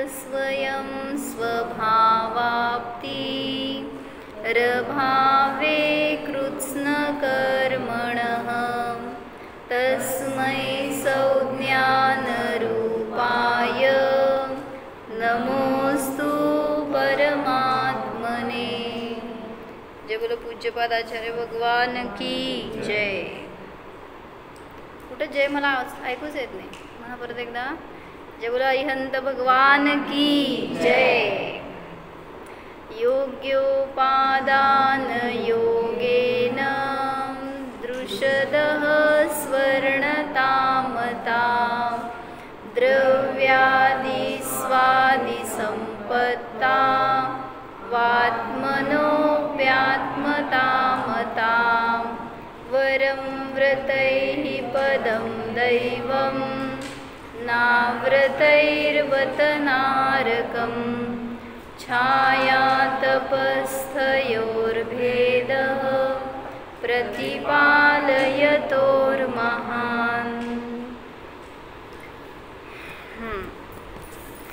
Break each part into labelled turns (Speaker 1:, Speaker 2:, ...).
Speaker 1: स्वयं स्वभावाप्ति रभावे कृत्स्नकर्मणः तस्मै संज्ञानरूपाय नमोस्तु परमात्मने। जय बोलो पूज्यपाद आचार्य भगवान की जय। कुठे जय मला ऐकूच येत नाही, म्हणा परत एकदा जय बोलो अरिहंत भगवान की जय। योग्योपादान योगेन दृशदः स्वर्णतामता द्रव्यादि स्वादि संपत्ता वात्मनोऽप्यात्मतामता वरं व्रतैः पदं दैवं नाव्रतैर्वत नारकं छायातपस्थयोर्भेदः प्रतिपालयतोर्महान्।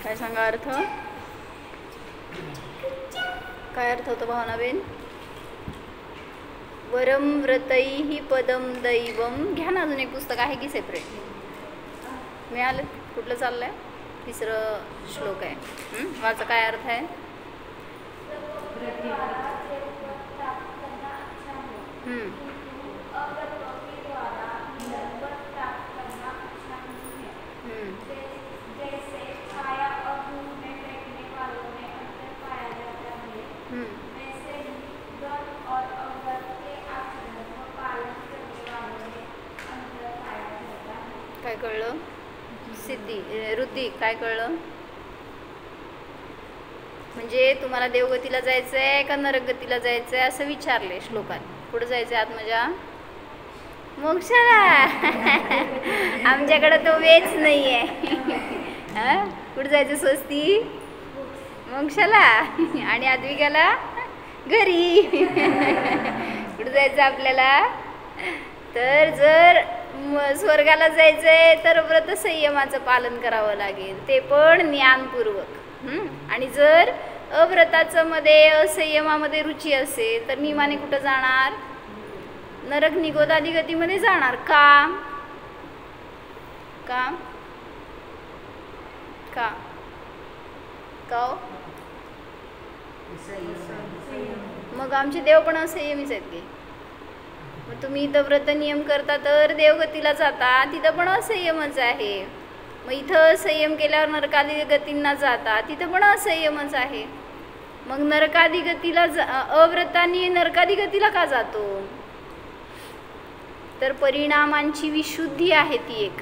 Speaker 1: काय सांगा अर्थ, काय अर्थ होतो भावनाबेन? वरम व्रतैहि पदम दैवम। घ्या ना, अजून एक पुस्तक आहे की सेपरेट मिळालं? कुठलं चाललंय? तिसरं श्लोक आहे, वाचा काय अर्थ आहे? काय कळलं? सिद्धी रुद्धी काय कळलं? म्हणजे तुम्हाला देवगतीला जायचं आहे का नरकगतीला जायचं आहे असं विचारले श्लोकात. कुठं जायचं आहे आत्मजा? मोक्षाला. आमच्याकडे तो वेच नाही आहे. कुठं जायचं स्वस्ती? मोक्षाला. आणि आद्विकाला घरी. कुठं जायचं आपल्याला? तर जर स्वर्गाला जायचंय तर व्रत संयमाचं पालन करावं लागेल, ते पण ज्ञानपूर्वक. आणि जर अव्रताचं मध्ये असंयमामध्ये रुची असेल तर नियमाने कुठं जाणार? नरक निगोदादी गतीमध्ये जाणार. का का का का मग आमचे देव पण असंयमीच आहेत की. मग तुम्ही इथं व्रत नियम करता तर देवगतीला जाता, तिथं पण असंयमच आहे. मग इथं संयम केल्यावर नरकादी गतींना जाता, तिथं पण असंयमच आहे. मग नरकादी गतीला अव्रतांनी नरकादी गतीला का जातो? तर परिणामांची विशुद्धी आहे ती एक.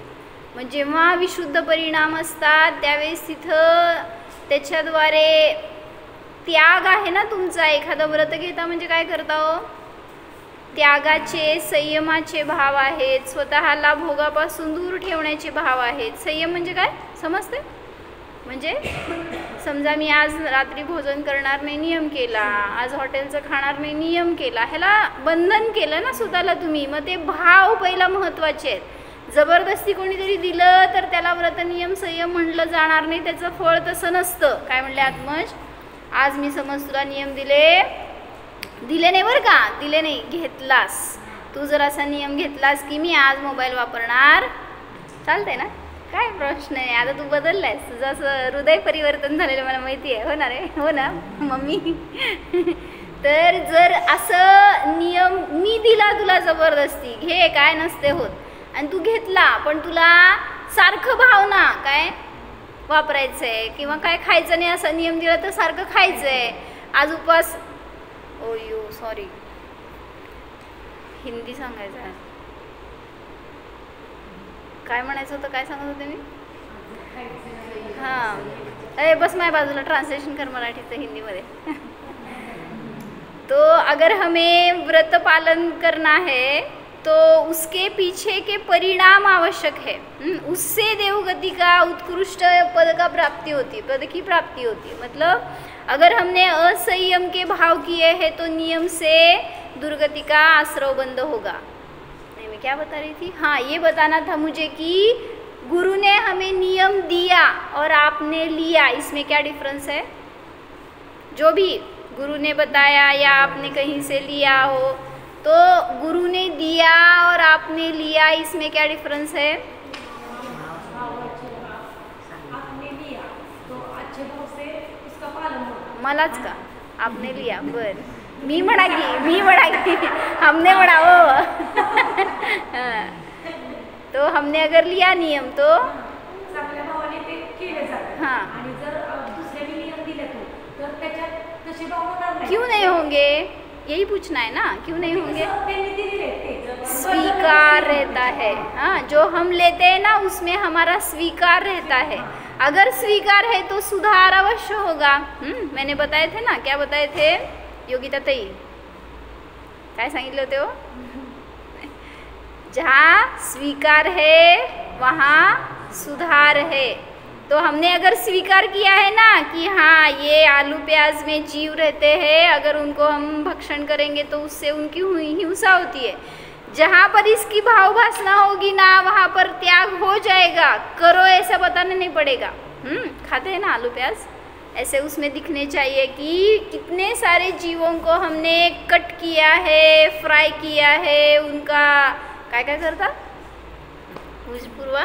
Speaker 1: मग जेव्हा विशुद्ध परिणाम असतात त्यावेळेस तिथं त्याच्याद्वारे त्याग आहे ना तुमचा. एखादं व्रत घेता म्हणजे काय करता हो? त्यागाचे संयमाचे भाव आहेत, स्वतःला भोगापासून दूर ठेवण्याचे भाव आहेत. संयम म्हणजे काय समजते? म्हणजे समजा मी आज रात्री भोजन करणार नाही नियम केला, आज हॉटेलचं खाणार नाही नियम केला, ह्याला बंधन केलं ना स्वतःला तुम्ही. मग ते भाव पहिला महत्त्वाचे आहेत. जबरदस्ती कोणीतरी दिलं तर त्याला व्रत नियम संयम म्हटलं जाणार नाही, त्याचं फळ तसं नसतं. काय म्हणले आत्मज? आज मी समज तुला नियम दिले नाही बरं का, दिले नाही, घेतलास तू जर असा नियम घेतलास की मी आज मोबाईल वापरणार, चालतंय ना? काय प्रश्न आहे? आता तू बदललायस, तुझं असं हृदय परिवर्तन झालेलं मला माहिती आहे. हो ना रे? हो ना मम्मी? तर जर असं नियम मी दिला तुला जबरदस्ती घे, काय नसते होत, आणि तू घेतला पण तुला सारखं भावना काय वापरायचं आहे किंवा काय खायचं नाही असा नियम दिला तर सारखं खायचं आहे. आज उपवास, ओ यो सॉरी हिंदी सांगायचं आहे. काय म्हणायचं होतं? काय सांगत होते मी? हां, अरे बस माझ्या बाजूला ट्रांसलेशन कर मराठीचं हिंदीमध्ये. तो अगर हमें व्रत पालन करना है तो उसके पीछे के परिणाम आवश्यक है. उससे देवगति का उत्कृष्ट पद का प्राप्ति होती, पद की प्राप्ति होती है. मतलब अगर हमने असंयम के भाव किए हैं तो नियम से दुर्गति का आश्रव बंद होगा. नहीं, मैं क्या बता रही थी? हाँ, ये बताना था मुझे कि गुरु ने हमें नियम दिया और आपने लिया, इसमें क्या डिफरेंस है? जो भी गुरु ने बताया या आपने कहीं से लिया हो, तो गुरु ने दिया और आपने लिया, इसमें क्या डिफरेंस है?
Speaker 2: आपने लिया तो अच्छे भाव से उसका पालन होगा.
Speaker 1: मलाच का आपने लिया. बर मी म्हणा की हमने म्हणा हो. तो हमने अगर लिया नियम तो
Speaker 2: चांगल्या भावाने ते केले जातात.
Speaker 1: हाँ.
Speaker 2: आणि जर दुसऱ्याने नियम दिले तर त्याच्यात तसे भाव होणार नाही.
Speaker 1: क्यों नहीं होंगे, यही पूछना है ना, क्यों नहीं होंगे?
Speaker 2: त्यांनी दिलेले ते
Speaker 1: स्वीकार रहता है. हाँ, जो हम लेते हैं ना उसमें हमारा स्वीकार रहता है. अगर स्वीकार है तो सुधार अवश्य होगा. मैंने बताए थे ना, क्या बताए थे योगिता ताई? काय सांगितले होते हो? जहाँ स्वीकार है वहाँ सुधार है. तो हमने अगर स्वीकार किया है ना कि हाँ ये आलू प्याज में जीव रहते हैं, अगर उनको हम भक्षण करेंगे तो उससे उनकी हिंसा होती है. जहाँ पर इसकी भाव भासना होगी ना वहाँ पर त्याग हो जाएगा. करो ऐसा बताना नहीं पड़ेगा. खाते हैं ना आलू प्याज, ऐसे उसमें दिखने चाहिए कि कितने सारे जीवों को हमने कट किया है, फ्राई किया है, उनका काय काय करता पूर्वा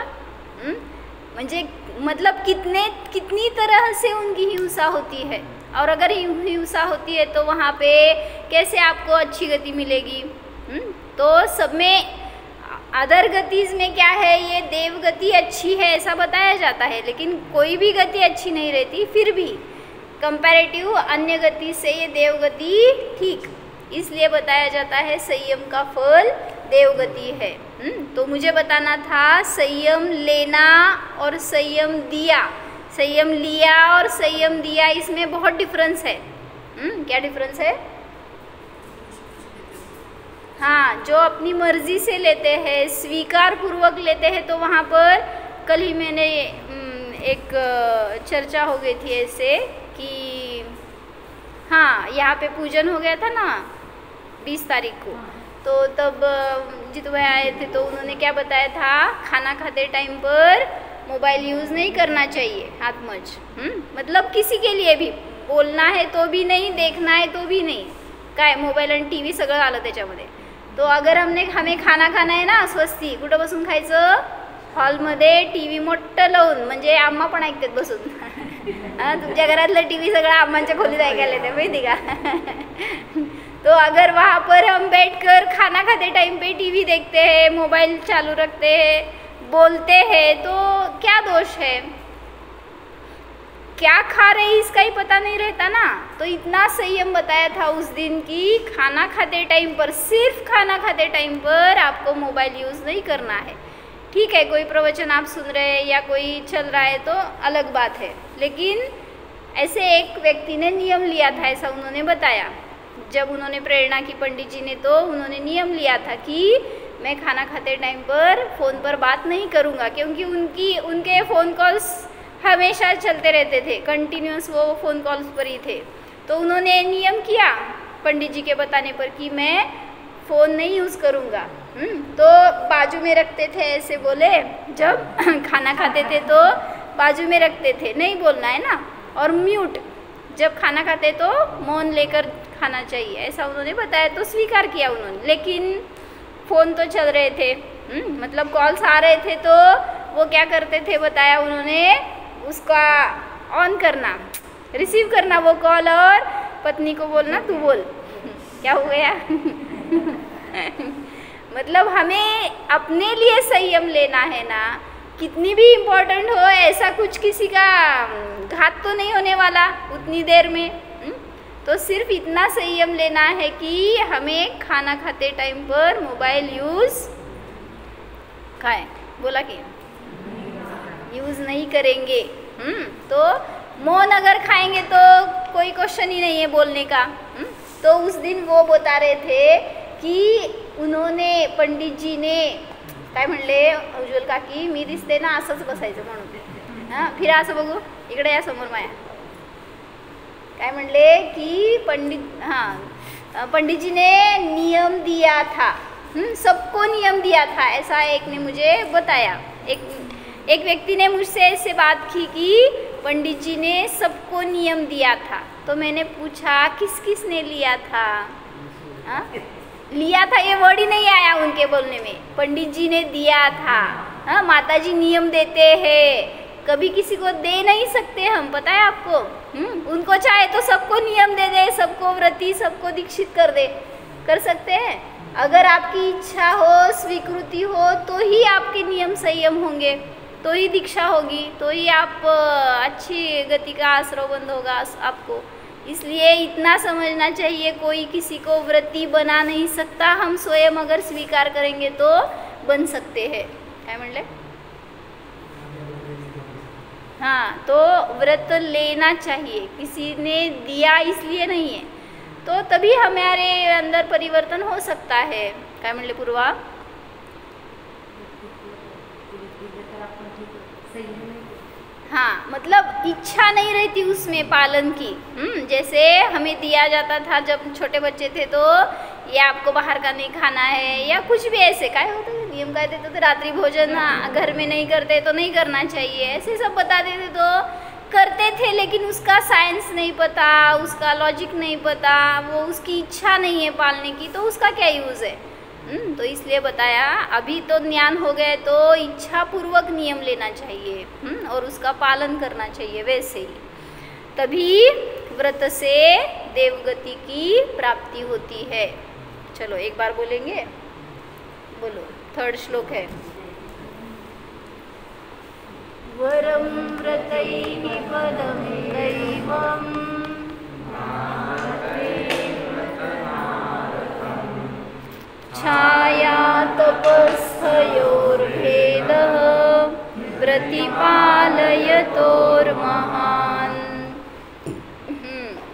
Speaker 1: म्हणजे मतलब कितनी तरह से उनकी हिंसा होती है. और अगर हिंसा होती है तो वहाँ पे कैसे आपको अच्छी गति मिलेगी? तो सब में अदर गतिज में क्या है, ये देव गति अच्छी है ऐसा बताया जाता है, लेकिन कोई भी गति अच्छी नहीं रहती. फिर भी कंपैरेटिव अन्य गति से ये देव गति ठीक, इसलिए बताया जाता है संयम का फल देव गति है. तो मुझे बताना था संयम लेना और संयम दिया, संयम लिया और संयम दिया, इसमें बहुत डिफरेंस है. क्या डिफरेंस है? हाँ, जो अपनी मर्जी से लेते हैं, स्वीकार पूर्वक लेते हैं, तो वहाँ पर कल ही मैंने एक चर्चा हो गई थी ऐसे कि हाँ यहाँ पे पूजन हो गया था ना 20 तारीख को, तो तब जितू भाई आए थे तो उन्होंने क्या बताया था, खाना खाते टाइम पर मोबाइल यूज़ नहीं करना चाहिए हाथ मच. मतलब किसी के लिए भी बोलना है तो भी नहीं, देखना है तो भी नाही. काय मोबाईल आणि टी व्ही सगळं आलं त्याच्यामध्ये. तो अगर हमें खाना खाना आहे ना स्वस्ती, कुठं बसून खायचं? हॉलमध्ये टी व्ही मोठं लावून, म्हणजे आम्हा पण ऐकतात बसून. तुमच्या घरातलं टी व्ही सगळं आम्हाच्या खोलीत ऐकायला येते माहिती का? तो अगर वहाँ पर हम बैठकर खाना खाते टाइम पे टीवी देखते हैं, मोबाइल चालू रखते हैं, बोलते हैं, तो क्या दोष है? क्या खा रहे इसका ही पता नहीं रहता ना. तो इतना संयम बताया था उस दिन की खाना खाते टाइम पर, सिर्फ खाना खाते टाइम पर आपको मोबाइल यूज़ नहीं करना है. ठीक है, कोई प्रवचन आप सुन रहे हैं या कोई चल रहा है तो अलग बात है, लेकिन ऐसे एक व्यक्ति ने नियम लिया था, ऐसा उन्होंने बताया. जब उन्होंने प्रेरणा की पंडित जी ने, तो उन्होंने नियम लिया था कि मैं खाना खाते टाइम पर फ़ोन पर बात नहीं करूँगा, क्योंकि उनके फ़ोन कॉल्स हमेशा चलते रहते थे, कंटिन्यूस वो फ़ोन कॉल्स पर ही थे. तो उन्होंने नियम किया पंडित जी के बताने पर कि मैं फ़ोन नहीं यूज़ करूँगा. तो बाजू में रखते थे, ऐसे बोले, जब खाना खाते थे तो बाजू में रखते थे, नहीं बोलना है ना. और म्यूट, जब खाना खाते तो मौन लेकर खाना चाहिए, ऐसा उन्होंने बताया. तो स्वीकार किया उन्होंने, लेकिन फ़ोन तो चल रहे थे, मतलब कॉल्स आ रहे थे, तो वो क्या करते थे बताया उन्होंने, उसका ऑन करना, रिसीव करना वो कॉल, और पत्नी को बोलना तू बोल. क्या हो गया? मतलब हमें अपने लिए संयम लेना है ना, कितनी भी इम्पोर्टेंट हो, ऐसा कुछ किसी का घात तो नहीं होने वाला उतनी देर में. तो सिर्फ इतना संयम लेना है कि हमें खाना खाते टाइम पर मोबाइल यूज़ खाएं, बोला कि यूज़ नहीं करेंगे. तो मौन अगर खाएंगे तो कोई क्वेश्चन ही नहीं है बोलने का. तो उस दिन वो बता रहे थे कि उन्होंने पंडित जी ने काय म्हणले, उज्ज्वल काकी मी दिसते ना असंच बसायचं म्हणून. हां, फिर असं बघू, इकडे या समोर माया. काय म्हणले कि पंडित जी ने नियम दिया था, सबको नियम दिया था, ऐसा एक ने मुझे बताया. एक एक व्यक्ति ने मुझसे ऐसे बात की कि पंडित जी ने सबको नियम दिया था। तो मैंने पूछा किस किस ने लिया था? हाँ? लिया था ये वर्ड ही नहीं आया उनके बोलने में, पंडित जी ने दिया था। हाँ, माता जी नियम देते हैं, कभी किसी को दे नहीं सकते हम, पता है आपको। उनको चाहे तो सबको नियम दे दे, सबको व्रती, सबको दीक्षित कर सकते हैं। अगर आपकी इच्छा हो, स्वीकृति हो, तो ही आपके नियम संयम होंगे, तो ही दीक्षा होगी, तो ही आप अच्छी गति का आश्रय बंद होगा आपको। इसलिए इतना समझना चाहिए, कोई किसी को व्रती बना नहीं सकता, हम स्वयं अगर स्वीकार करेंगे तो बन सकते हैं। काय म्हणले? हाँ, तो व्रत लेना चाहिए, किसी ने दिया इसलिए नहीं है, तो तभी हमारे अंदर परिवर्तन हो सकता है। काय म्हणले पूर्वा? हाँ, मतलब इच्छा नहीं रहती उसमें पालन की। जैसे हमें दिया जाता था जब छोटे बच्चे थे, तो ये आपको बाहर का नहीं खाना है, या कुछ भी ऐसे काय होता है नियम काय देते, तो रात्रि भोजन घर में नहीं करते तो नहीं करना चाहिए, ऐसे सब बता देते, तो करते थे। लेकिन उसका साइंस नहीं पता, उसका लॉजिक नहीं पता, वो उसकी इच्छा नहीं है पालने की, तो उसका क्या यूज़ है? तो इसलिए बताया, अभी तो ज्ञान हो गए तो इच्छा पूर्वक नियम लेना चाहिए और उसका पालन करना चाहिए वैसे ही, तभी व्रत से देवगति की प्राप्ति होती है। चलो एक बार बोलेंगे, बोलो। 3rd श्लोक है, वरम व्रतैः पदं दैवम् छाया तपस्थयोर्भेदः प्रतिपालयतोर्महान्।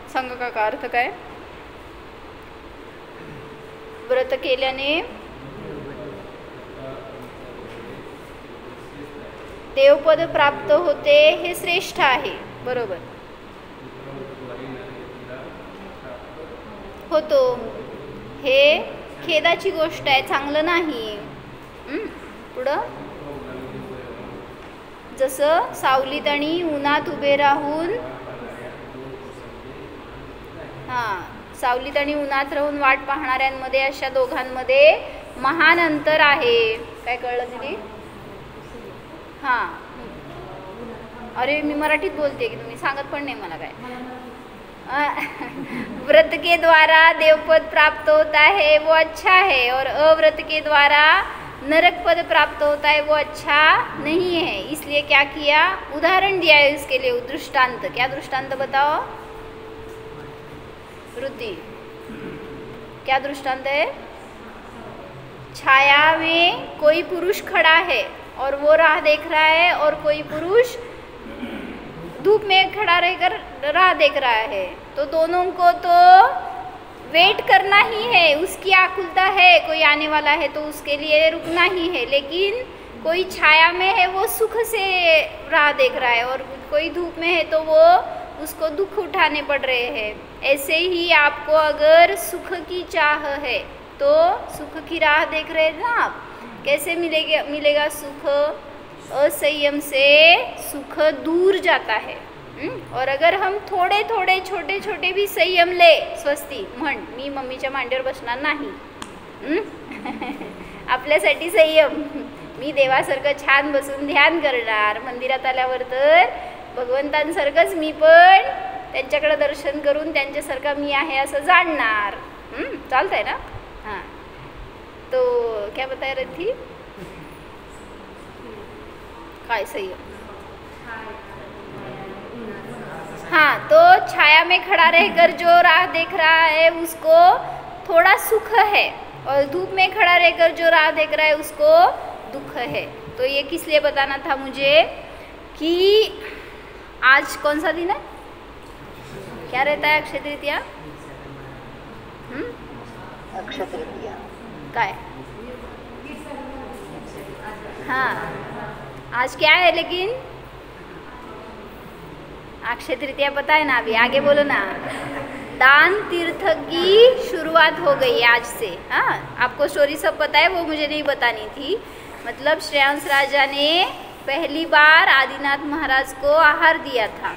Speaker 1: संघ का अर्थ काय? व्रत केल्याने देवपद प्राप्त होते, हे श्रेष्ठ आहे, बरोबर होतो, हे खेदाची गोष्ट आहे, चांगलं नाही। पुढं जसं सावलीत आणि उन्हात उभे राहून, सावलीत आणि उन्हात राहून वाट पाहणाऱ्यांमध्ये, अशा दोघांमध्ये महान अंतर आहे। काय कळलं दिदी? हां, अरे मी मराठीत बोलते की तुम्ही सांगत पण नाही मला काय। व्रत के द्वारा देवपद प्राप्त होता है वो अच्छा है, और अव्रत के द्वारा नरक पद प्राप्त होता है वो अच्छा नहीं है। इसलिए क्या किया? उदाहरण दिया है इसके लिए, दृष्टांत। क्या दृष्टांत बताओ रुद्धि? क्या दृष्टांत है? छाया में कोई पुरुष खड़ा है और वो राह देख रहा है, और कोई पुरुष धूप में खड़ा रहकर राह देख रहा है, तो दोनों को तो वेट करना ही है, उसकी आकुलता है, कोई आने वाला है तो उसके लिए रुकना ही है। लेकिन कोई छाया में है, वो सुख से राह देख रहा है, और कोई धूप में है तो वो उसको दुख उठाने पड़ रहे हैं। ऐसे ही आपको अगर सुख की चाह है तो सुख की राह देख रहे हैं ना आप, कैसे मिलेगा सुख? असंयम से सुख दूर जाता है। और अगर हम थोडे थोडे छोटे छोटे भी संयम ले, स्वस्ती म्हण, मी मम्मीच्या मांडीवर बसणार नाही, आपल्यासाठी संयम, मी देवासारखं छान बसून ध्यान करणार, मंदिरात आल्यावर तर भगवंतांसारखंच मी पण त्यांच्याकडे दर्शन करून त्यांच्यासारखा मी आहे असं जाणणार। चालतंय ना? हां, तो क्या बताया रही थी? काय संयम? हाँ, तो छाया में खड़ा रहकर जो राह देख रहा है उसको थोड़ा सुख है, और धूप में खड़ा रहकर जो राह देख रहा है उसको दुख है। तो ये किस लिए बताना था मुझे कि आज कौन सा दिन है? क्या रहता है अक्षय तृतीया? अक्षय तृतीया काय? हाँ, आज क्या है? लेकिन अक्षय तृतीया पता है ना? अभी आगे बोलो ना। दान तीर्थ की शुरुआत हो गई आज से। हाँ, आपको स्टोरी सब पता है, वो मुझे नहीं बतानी थी। मतलब श्रेयांश राजा ने पहली बार आदिनाथ महाराज को आहार दिया था।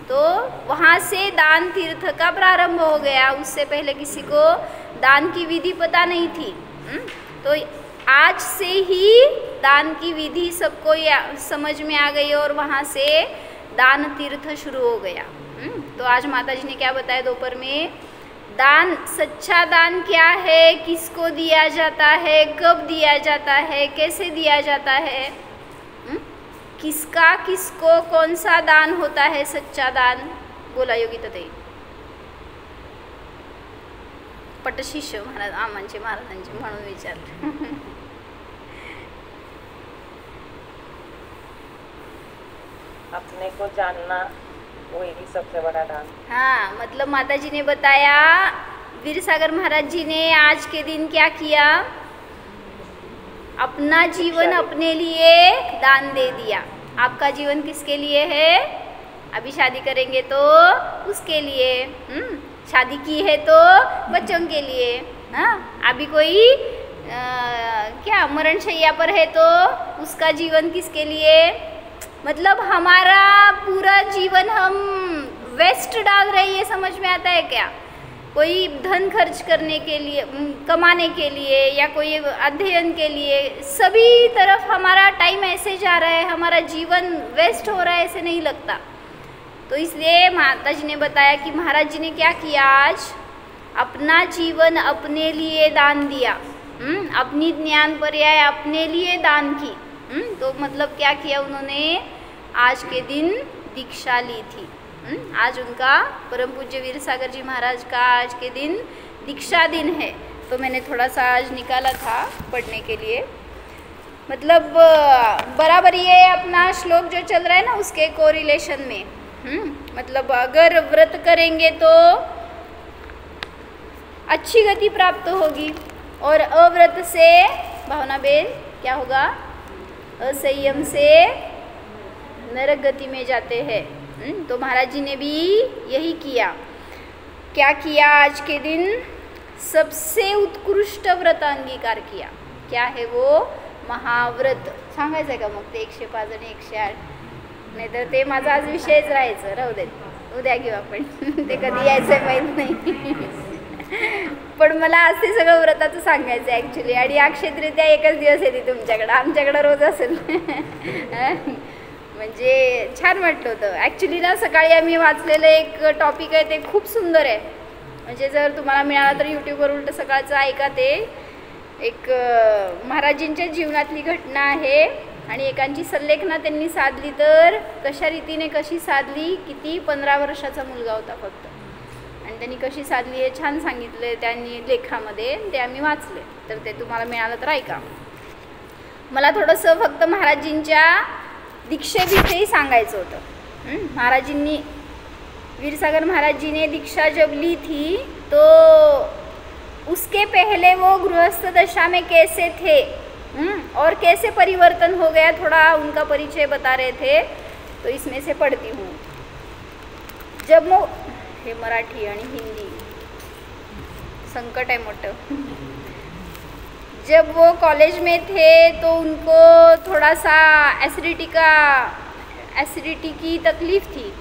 Speaker 1: तो वहाँ से दान तीर्थ का प्रारंभ हो गया। उससे पहले किसी को दान की विधि पता नहीं थी। तो आज से ही दान की विधि सबको समझ में आ गई और वहाँ से दान तीर्थ शुरू हो गया। तो आज माता जी ने क्या बताया दोपहर में, दान, सच्चा दान क्या है, किसको दिया जाता है, कब दिया जाता है, कैसे दिया जाता है, किसका किसको कौन सा दान होता है सच्चा दान, बोला योगी तते पटशिष्य महाराज आमांचे महाराजांचे म्हणून विचारलं।
Speaker 3: अपने को जानना वही सबसे बड़ा दान।
Speaker 1: हाँ, मतलब माता जी ने बताया, वीर सागर महाराज जी ने आज के दिन क्या किया, अपना जीवन अपने लिए दान दे दिया। आपका जीवन किसके लिए है, अभी शादी करेंगे तो उसके लिए, शादी की है तो बच्चों के लिए, हाँ, अभी कोई क्या मरण शैया पर है तो उसका जीवन किसके लिए, मतलब हमारा पूरा जीवन हम वेस्ट डाल रहे हैं, ये समझ में आता है क्या। कोई धन खर्च करने के लिए, कमाने के लिए, या कोई अध्ययन के लिए, सभी तरफ हमारा टाइम ऐसे जा रहा है, हमारा जीवन वेस्ट हो रहा है, ऐसे नहीं लगता। तो इसलिए माता जी ने बताया कि महाराज जी ने क्या किया, आज अपना जीवन अपने लिए दान दिया, अपनी ज्ञान पर्याय अपने लिए दान की। तो मतलब क्या किया उन्होंने, आज के दिन दीक्षा ली थी। आज उनका परम पूज्य वीर सागर जी महाराज का आज के दिन दीक्षा दिन है। तो मैंने थोड़ा सा आज निकाला था पढ़ने के लिए, मतलब बराबर ये अपना श्लोक जो चल रहा है ना उसके कोरिलेशन में। मतलब अगर व्रत करेंगे तो अच्छी गति प्राप्त होगी, और अव्रत से भावना बेन क्या होगा, असंयम से नरक गति में जाते हैं। तो महाराज जी ने भी यही किया। क्या किया, आज के दिन सबसे उत्कृष्ट व्रत अंगीकार किया। क्या है वो, महाव्रत। सांगायचं का मग ते 105 आणि 108, नाही तर ते माझा आज विषयच राहायचं, राहू दे, उद्या घेऊ आपण ते कधी यायचं माहीत नाही पण मला आज ते सगळं व्रताचं सांगायचं आहे ॲक्च्युली। आणि अक्षय तृतीया एकच दिवस येते तुमच्याकडं, आमच्याकडं रोज असेल म्हणजे छान वाटलं होतं ॲक्च्युली ना। सकाळी आम्ही वाचलेलं एक टॉपिक आहे ते खूप सुंदर आहे, म्हणजे जर तुम्हाला मिळाला तर यूट्यूबवर उलट सकाळचं ऐका। ते एक महाराजींच्या जीवनातली घटना आहे आणि एकांची संलेखना त्यांनी साधली, तर कशा रीतीने कशी साधली, किती 15 वर्षाचा मुलगा होता फक्त, आणि त्यांनी कशी साधली हे छान सांगितलं त्यांनी लेखामध्ये, ते आम्ही वाचले। तर ते तुम्हाला मिळालं तर ऐका। मला थोडंसं फक्त महाराजींच्या दीक्षेविषयी सांगायचं होतं। महाराजींनी, वीर सागर महाराज जी ने दीक्षा जब ली थी तो उसके पहले वो गृहस्थ दशा में कैसे थे और कैसे परिवर्तन हो गया, थोड़ा उनका परिचय बता रहे थे। तो इसमें से पढ़ती हूँ। जब वो, हे मराठी आणि हिंदी संकट है मोठं। जब वो कॉलेज में थे तो उनको थोड़ा सा एसिडिटी की तकलीफ़ थी।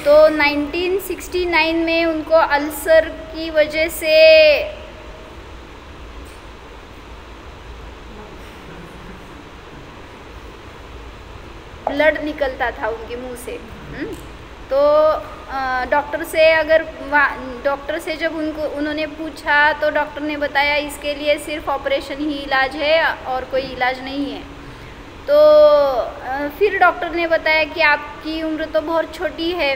Speaker 1: तो 1969 में उनको अल्सर की वजह से ब्लड निकलता था उनके मुंह से। तो डॉक्टर से जब उन्होंने पूछा तो डॉक्टर ने बताया इसके लिए सिर्फ ऑपरेशन ही इलाज है और कोई इलाज नहीं है। तो फिर डॉक्टर ने बताया कि आपकी उम्र तो बहुत छोटी है।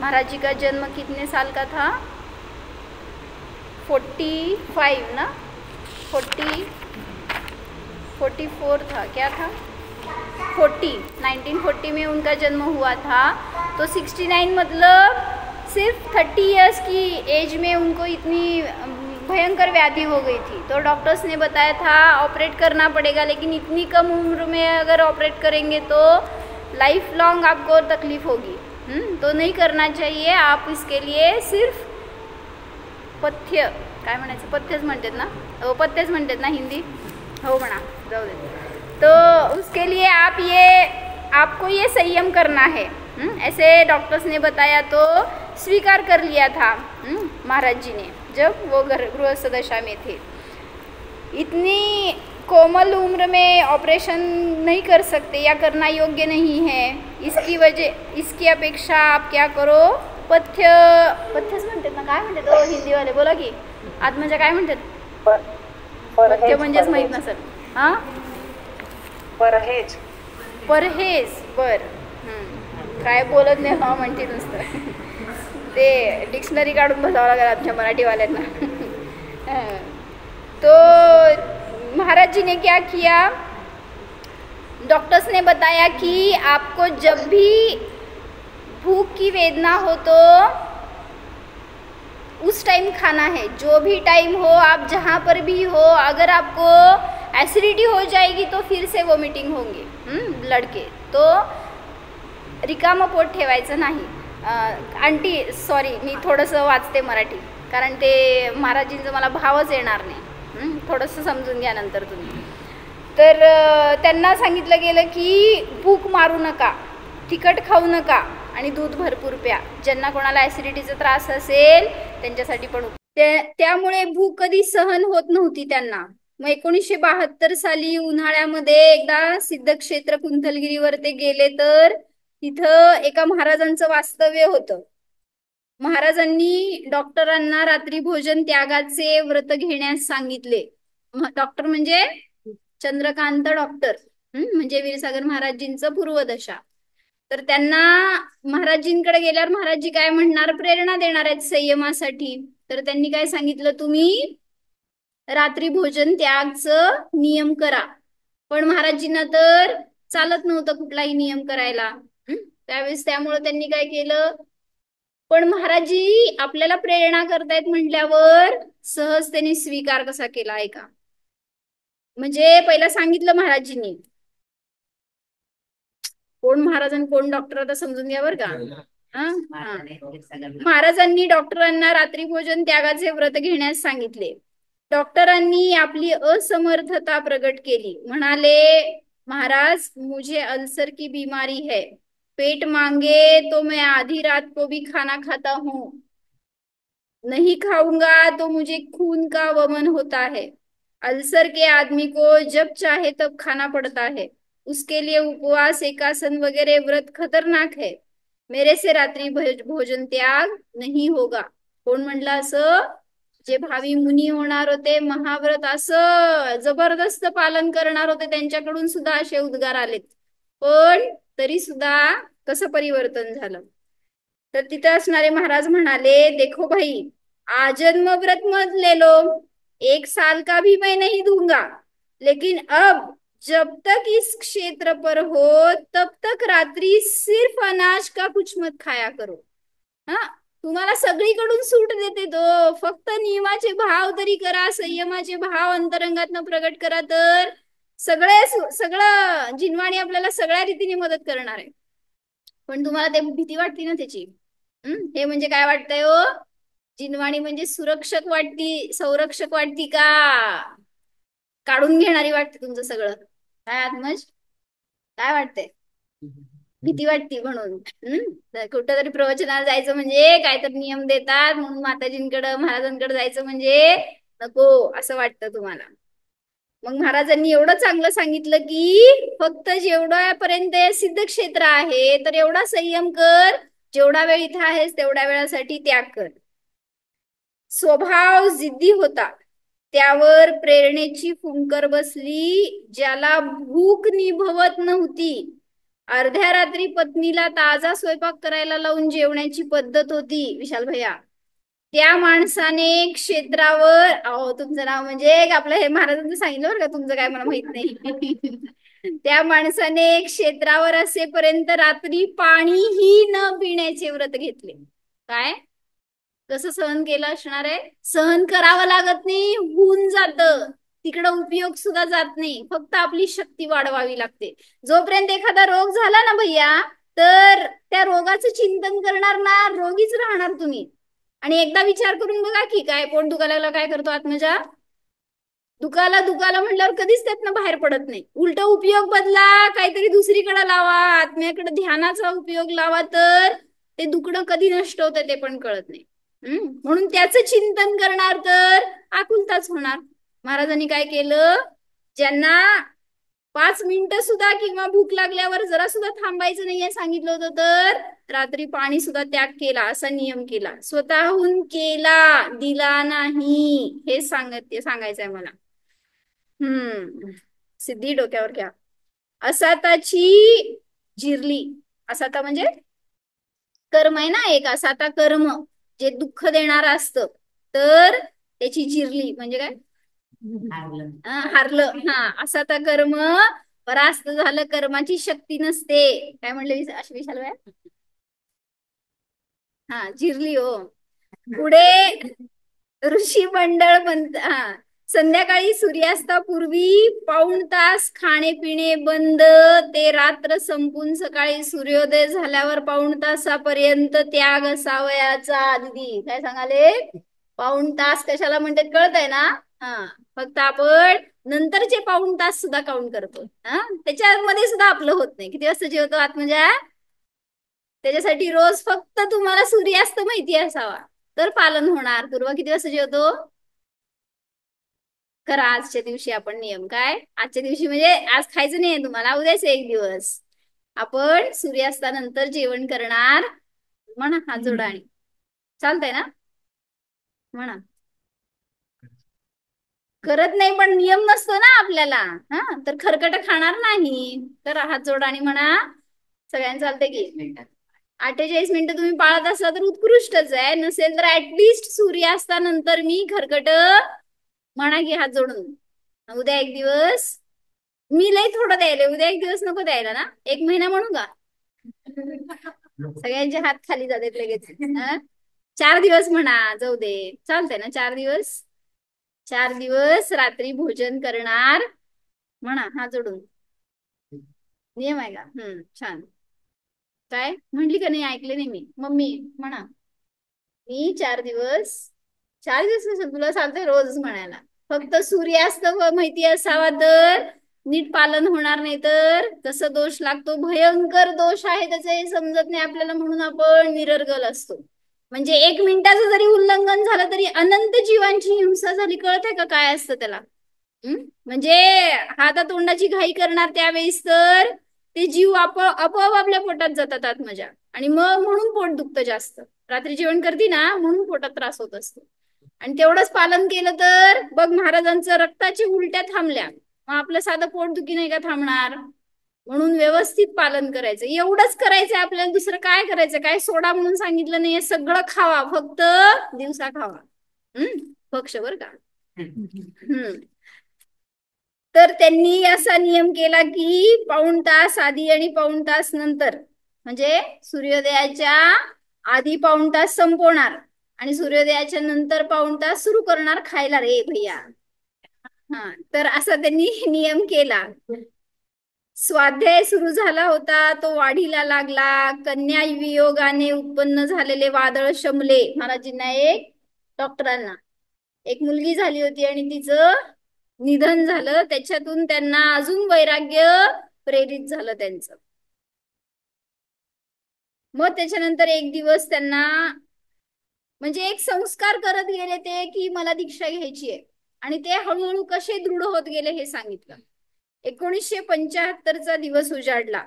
Speaker 1: महाराज जी का जन्म कितने साल का था, 45 ना, 44 था, क्या था 1940 में उनका जन्म हुआ था। तो 69 मतलब सिर्फ 30 इयर्स की एज में उनको इतनी भयंकर व्याधि हो गई थी। तो डॉक्टर्स ने बताया था ऑपरेट करना पड़ेगा, लेकिन इतनी कम उम्र में अगर ऑपरेट करेंगे तो लाइफ लॉन्ग आपको तकलीफ होगी, तो नहीं करना चाहिए। आप इसके लिए सिर्फ पथ्य, काय म्हणायचं, पथ्यच म्हणतात ना, पथ्यच म्हणतात ना हिंदी, हो म्हणा, जाऊ दे, तो उसके लिए आपको ये संयम करना है। ऐसे डॉक्टर्स ने बताया तो स्वीकार कर लिया था महाराज जी ने जब वो गृहस्थ दशा में थे। इतनी कोमल उम्र में ऑपरेशन नहीं कर सकते या करना योग्य नहीं है, इसकी अपेक्षा आप क्या करो, पथ्यच म्हणतात ना, काय म्हणतात हो हिंदीवाले, बोला की आत्मजा काय म्हणतात, पथ्य म्हणजेच माहीत नसेल, हां
Speaker 3: परहेज
Speaker 1: बर, काय बोलत नाही हा म्हणते नुसतं ते डिक्शनरी काढून बसावं लागेल आमच्या मराठीवाल्यांना। तो महाराज जी ने क्या किया, डॉक्टर्स ने बताया कि आपको जब भी भूख की वेदना हो तो उस टाइम खाना है, जो भी टाइम हो, आप जहाँ पर भी हो, अगर आपको एसिडिटी हो जाएगी तो फिर से वॉमिटिंग होंगे ब्लड के, तो रिकामं पोट ठेवायचं नाही। आंटी सॉरी, मी थोडंसं वाचते मराठी कारण ते महाराजींचं मला भावच येणार नाही, थोडंसं समजून घ्या नंतर तुम्ही। तर त्यांना सांगितलं गेलं की भूक मारू नका, तिखट खाऊ नका आणि दूध भरपूर प्या, ज्यांना कोणाला ॲसिडिटीचा त्रास असेल त्यांच्यासाठी पण। त्यामुळे भूक कधी सहन होत नव्हती त्यांना। मग 1972 साली उन्हाळ्यामध्ये एकदा सिद्धक्षेत्र कुंथलगिरीवर ते गेले तर तिथं एका महाराजांचं वास्तव्य होतं। महाराजांनी डॉक्टरांना रात्री भोजन त्यागाचे व्रत घेण्यास सांगितले। डॉक्टर म्हणजे चंद्रकांत डॉक्टर, म्हणजे वीरसागर महाराजींचं पूर्वदशा। तर त्यांना महाराजींकडे गेल्यावर महाराजी काय म्हणणार, प्रेरणा देणार आहेत संयमासाठी। तर त्यांनी काय सांगितलं, तुम्ही रात्री भोजन त्यागचं नियम करा। पण महाराजींना तर चालत नव्हतं कुठलाही नियम करायला त्यावेळेस, त्यामुळे त्यांनी काय केलं, पण महाराजी आपल्याला प्रेरणा करतायत म्हटल्यावर सहज त्यांनी स्वीकार कसा केला आहे का, म्हणजे पहिला सांगितलं महाराजींनी, कोण महाराज आणि कोण डॉक्टर आता समजून घ्या बरं का। महाराजांनी डॉक्टरांना रात्री भोजन त्यागाचे व्रत घेण्यास सांगितले। डॉक्टरांनी आपली असमर्थता प्रकट केली, म्हणाले महाराज मुझे अल्सर की बीमारी है, पेट मांगे तो मैं आधी रात को भी खाना खाता हूँ, नहीं खाऊंगा तो मुझे खून का वमन होता है, अल्सर के आदमी को जब चाहे तब खाना पड़ता है, उसके लिए उपवास एकासन वगैरह व्रत खतरनाक है, मेरे से रात्री भोजन त्याग नहीं होगा। कोण म्हणलं असं, जे भावी मुनी होणार होते, महाव्रत असं जबरदस्त पालन करणार होते, त्यांच्याकडून सुद्धा असे उद्गार आलेत। पण तरी सुद्धा कसं परिवर्तन झालं, तर तिथे असणारे महाराज म्हणाले, देखो भाई आजन्म व्रत मत ले लो, 1 साल का भी मैं नहीं दूंगा, लेकिन अब जब तक इस क्षेत्र पर हो तब तक रात्री सिर्फ अनाज का कुछ मत खाया करो। हाँ, तुम्हाला सगळीकडून सूट देते तो, फक्त नियमाचे भाव तरी करा, संयमाचे भाव अंतरंगातनं प्रगट करा, तर सगळं जिनवाणी आपल्याला सगळ्या रीतीने मदत करणार आहे। पण तुम्हाला ते भीती वाटते ना त्याची, हे म्हणजे काय वाटतंय हो, जिनवाणी म्हणजे सुरक्षक वाटती, संरक्षक वाटती का काढून घेणारी वाटते तुमचं सगळं, काय आत्मज काय वाटतंय, भीती वाटती म्हणून। कुठं तरी प्रवचनाला जायचं म्हणजे काहीतरी नियम देतात म्हणून माताजींकडे महाराजांकडे जायचं म्हणजे नको असं वाटतं तुम्हाला। मग महाराजांनी एवढं चांगलं सांगितलं की फक्त जेवढ्यापर्यंत सिद्ध क्षेत्र आहे तर एवढा संयम कर, जेवढा वेळ इथं आहेस तेवढ्या वेळासाठी त्याग कर। स्वभाव जिद्दी होता, त्यावर प्रेरणेची फुंकर बसली, ज्याला भूक निभवत नव्हती, अर्ध्या रात्री पत्नीला ताजा स्वयंपाक करायला लावून जेवण्याची पद्धत होती, विशाल भैया, त्या माणसाने क्षेत्रावर, अहो तुमचं नाव म्हणजे आपलं हे महाराजांचं सांगितलं बरं का, तुमचं काय मला माहित नाही त्या माणसाने क्षेत्रावर असेपर्यंत रात्री पाणीही न पिण्याचे व्रत घेतले। काय कसं सहन केलं असणार आहे, सहन करावं लागत नाही, होऊन जातं, तिकडं उपयोग सुद्धा जात नाही, फक्त आपली शक्ती वाढवावी लागते। जोपर्यंत एखादा रोग झाला ना भैया, तर त्या रोगाचं चिंतन करणार ना, रोगीच राहणार तुम्ही। आणि एकदा विचार करून बघा की काय पोट दुखायला काय करतो आत्मजा, दुखाला दुखाला म्हटल्यावर कधीच त्यातनं बाहेर पडत नाही. उलट उपयोग बदला, काहीतरी दुसरीकडे लावा, आत्म्याकडे ध्यानाचा उपयोग लावा, तर ते दुखणं कधी नष्ट होतं ते पण कळत नाही. म्हणून त्याचं चिंतन करणार तर आकुलताच होणार. महाराजांनी काय केलं, ज्यांना 5 मिनिटं सुद्धा किंवा भूक लागल्यावर जरा सुद्धा थांबायचं नाहीये सांगितलं होतं, तर रात्री पाणी सुद्धा त्याग केला, असा नियम केला. स्वतःहून केला, दिला नाही, हे सांगायचंय मला. सिद्धी डोक्यावर घ्या. असाताची जिरली. असाता म्हणजे कर्म आहे ना, एक असाता कर्म जे दुःख देणार असतं, तर त्याची जिरली म्हणजे काय, हारलं. हा, असाता कर्म परास्त झालं, कर्माची शक्ती नसते. काय म्हणले अशी विशाल बाय, हा जिरली हो. पुढे ऋषी मंडळ म्हणत, हा, संध्याकाळी सूर्यास्तापूर्वी 1.5 तास खाणे पिणे बंद, ते रात्र संपून सकाळी सूर्योदय झाल्यावर 1.5 तासापर्यंत त्याग असावयाचा. दीदी काय सांगाले, 1.5 तास कशाला म्हणतात कळत आहे ना. हा, फक्त आपण नंतरचे 1.5 तास सुद्धा काउंट करतो. हा, त्याच्यामध्ये सुद्धा आपलं होत नाही. किती वाजता जेवतो आत्मजा, त्याच्यासाठी रोज फक्त तुम्हाला सूर्यास्त माहिती असावा तर पालन होणार. पूर्व किती वाजता जेवतो करा. आजच्या दिवशी आपण नियम काय, आजच्या दिवशी म्हणजे आज खायचं नाहीये तुम्हाला, उद्याच एक दिवस आपण सूर्यास्तानंतर जेवण करणार. म्हणा हात जोडा आणि चालतंय ना, म्हणा. करत नाही पण नियम नसतो ना आपल्याला, हा, तर खरकट खाणार नाही. तर हात जोडा आणि म्हणा. सगळ्यांना चालतंय की 48 मिनिटं तुम्ही पाळत असला तर उत्कृष्टच आहे. नसेल तर ऍटलिस्ट सूर्यास्तानंतर मी खरकट म्हणा की हात जोडून. उद्या एक दिवस मी लय थोडं द्यायला, उद्या एक दिवस नको द्यायला ना, 1 महिना म्हणू का. सगळ्यांचे हात खाली जातात लगेच. 4 दिवस म्हणा, जाऊ दे, चालतंय ना. 4 दिवस, 4 दिवस रात्री भोजन करणार म्हणा हात जोडून. नियम आहे का. छान. काय म्हणली का नाही, ऐकले नाही मी. मम्मी म्हणा, मी 4 दिवस, 4 दिवस तुला सांगते रोज म्हणायला. फक्त सूर्यास्त माहिती असावा तर नीट पालन होणार नाही, तर तसं दोष लागतो. भयंकर दोष आहे त्याचे, हे समजत नाही आपल्याला, म्हणून आपण निरर्गल असतो. म्हणजे 1 मिनिटाचं जरी उल्लंघन झालं तरी अनंत जीवांची हिंसा झाली. कळत आहे का काय असतं त्याला. म्हणजे हातातोंडाची घाई करणार त्यावेळेस तर ते जीव आपोआप आपल्या पोटात जातात आत्मजा, आणि मग म्हणून पोट दुखतं जास्त. रात्री जेवण करते ना म्हणून पोटात त्रास होत असतो. आणि तेवढंच पालन केलं तर बघ, महाराजांचं रक्ताची उलट्या थांबल्या, मग आपलं साधं पोटदुखी नाही का थांबणार. म्हणून व्यवस्थित पालन करायचं, एवढंच करायचंय आपल्याला. दुसरं काय करायचं, काय सोडा म्हणून सांगितलं नाहीये. सगळं खावा, फक्त दिवसा खावा. पक्ष बर का. तर त्यांनी असा नियम केला की 1.5 तास आधी आणि 1.5 तास नंतर, म्हणजे सूर्योदयाच्या आधी 1.5 तास संपवणार आणि सूर्योदयाच्या नंतर 1.5 तास सुरू करणार खायला रे भैया. हा, तर असा त्यांनी नियम केला. स्वाध्याय सुरू झाला होता, तो वाढीला लागला. कन्या वियोगाने उत्पन्न झालेले वादळ शमले. महाराजींना, एक डॉक्टरांना एक मुलगी झाली होती आणि तिचं निधन झालं. त्याच्यातून त्यांना अजून वैराग्य प्रेरित झालं त्यांचं. मग त्याच्यानंतर एक दिवस त्यांना म्हणजे एक संस्कार करत गेले ते, की मला दीक्षा घ्यायची आहे, आणि ते हळूहळू कसे दृढ होत गेले हे सांगितलं. 1975चा दिवस उजाडला.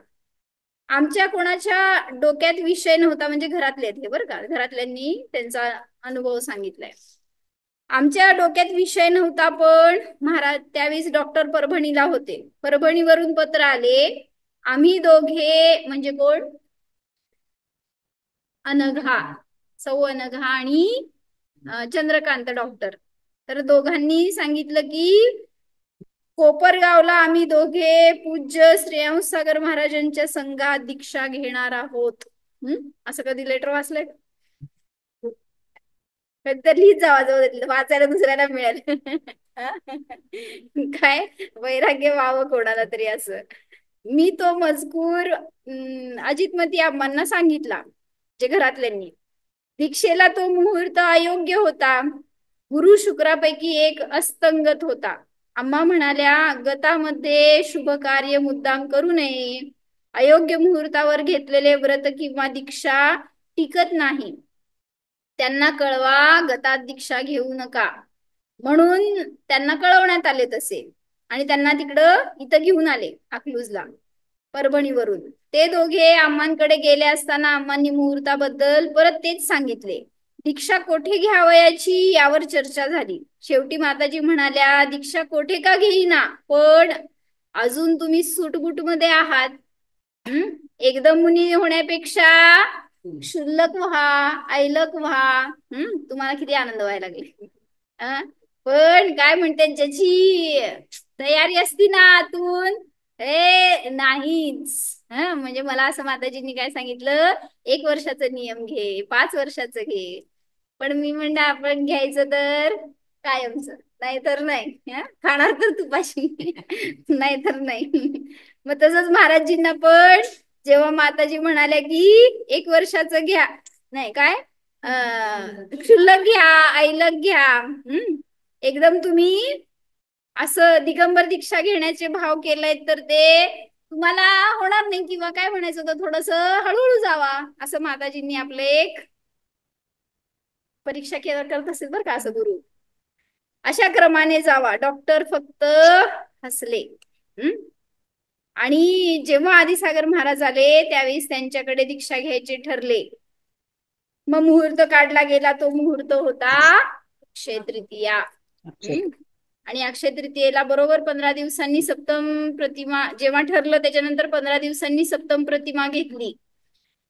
Speaker 1: आमच्या कोणाच्या डोक्यात विषय नव्हता, म्हणजे घरातले हे बरं का, घरातल्यांनी त्यांचा अनुभव सांगितलाय. आमच्या डोक्यात विषय नव्हता, पण महाराज त्यावेळेस डॉक्टर परभणीला होते. परभणीवरून पत्र आले. आम्ही दोघे म्हणजे कोण, अनघा, सौ अनघा आणि चंद्रकांत डॉक्टर, तर दोघांनी सांगितलं की कोपरगावला आम्ही दोघे पूज्य श्रेयांश सागर महाराजांच्या संघात दीक्षा घेणार आहोत. असं कधी लेटर वाचलंय तर लिहित जावा, जो वाचायला दुसऱ्याला मिळेल. काय वैराग्य व्हावं कोणाला तरी असं. मी तो मजकूर अजितमती आम्हांना सांगितला, जे घरातल्यांनी. दीक्षेला तो मुहूर्त अयोग्य होता. गुरु शुक्रापैकी एक अस्तंगत होता. अम्मा म्हणाल्या, गतामध्ये शुभ कार्य मुद्दाम करू नये. अयोग्य मुहूर्तावर घेतलेले व्रत किंवा दीक्षा टिकत नाही. त्यांना कळवा, गतात दीक्षा घेऊ नका म्हणून त्यांना कळवण्यात आले तसे. आणि त्यांना तिकडं इथं घेऊन आले अकलूजला, परभणीवरून. ते दोघे अम्मांकडे गेले असताना अम्मांनी मुहूर्ताबद्दल परत तेच सांगितले. दीक्षा कोठे घ्यावयाची यावर चर्चा झाली. शेवटी माताजी म्हणाल्या, दीक्षा कोठे का घेईना, पण अजून तुम्ही सूटबूट मध्ये आहात. एकदम मुनी होण्यापेक्षा क्षुल्लक व्हा, ऐलक व्हा. तुम्हाला किती आनंद व्हायला लागले. पण काय म्हणते, ज्याची तयारी असती ना आतून, हे नाहीच. म्हणजे मला असं माताजींनी काय सांगितलं, 1 वर्षाचा नियम घे, 5 वर्षाचं घे. पण मी म्हणलं, आपण घ्यायचं तर कायमचं, नाहीतर नाही. खाणार तर तुपाशी, नाहीतर नाही. मग तसंच महाराजजींना पण जेव्हा माताजी म्हणाल्या की 1 वर्षाचं घ्या, नाही काय क्षुल्लक घ्या, ऐलक घ्या. एकदम तुम्ही असं दिगंबर दीक्षा घेण्याचे भाव केलाय तर ते तुम्हाला होणार नाही. किंवा काय म्हणायचं होतं, थोडस हळूहळू जावा, असं माताजींनी आपलं एक परीक्षा करत असेल बरं का, असं गुरु. अशा क्रमाने जावा. डॉक्टर फक्त हसले. आणि जेव्हा आदिसागर महाराज आले त्यावेळेस त्यांच्याकडे दीक्षा घ्यायचे ठरले. मग मुहूर्त काढला गेला. तो मुहूर्त होता अक्षय तृतीया. आणि अक्षय तृतीयेला बरोबर 15 दिवसांनी सप्तम प्रतिमा जेव्हा ठरलं, त्याच्यानंतर 15 दिवसांनी सप्तम प्रतिमा घेतली.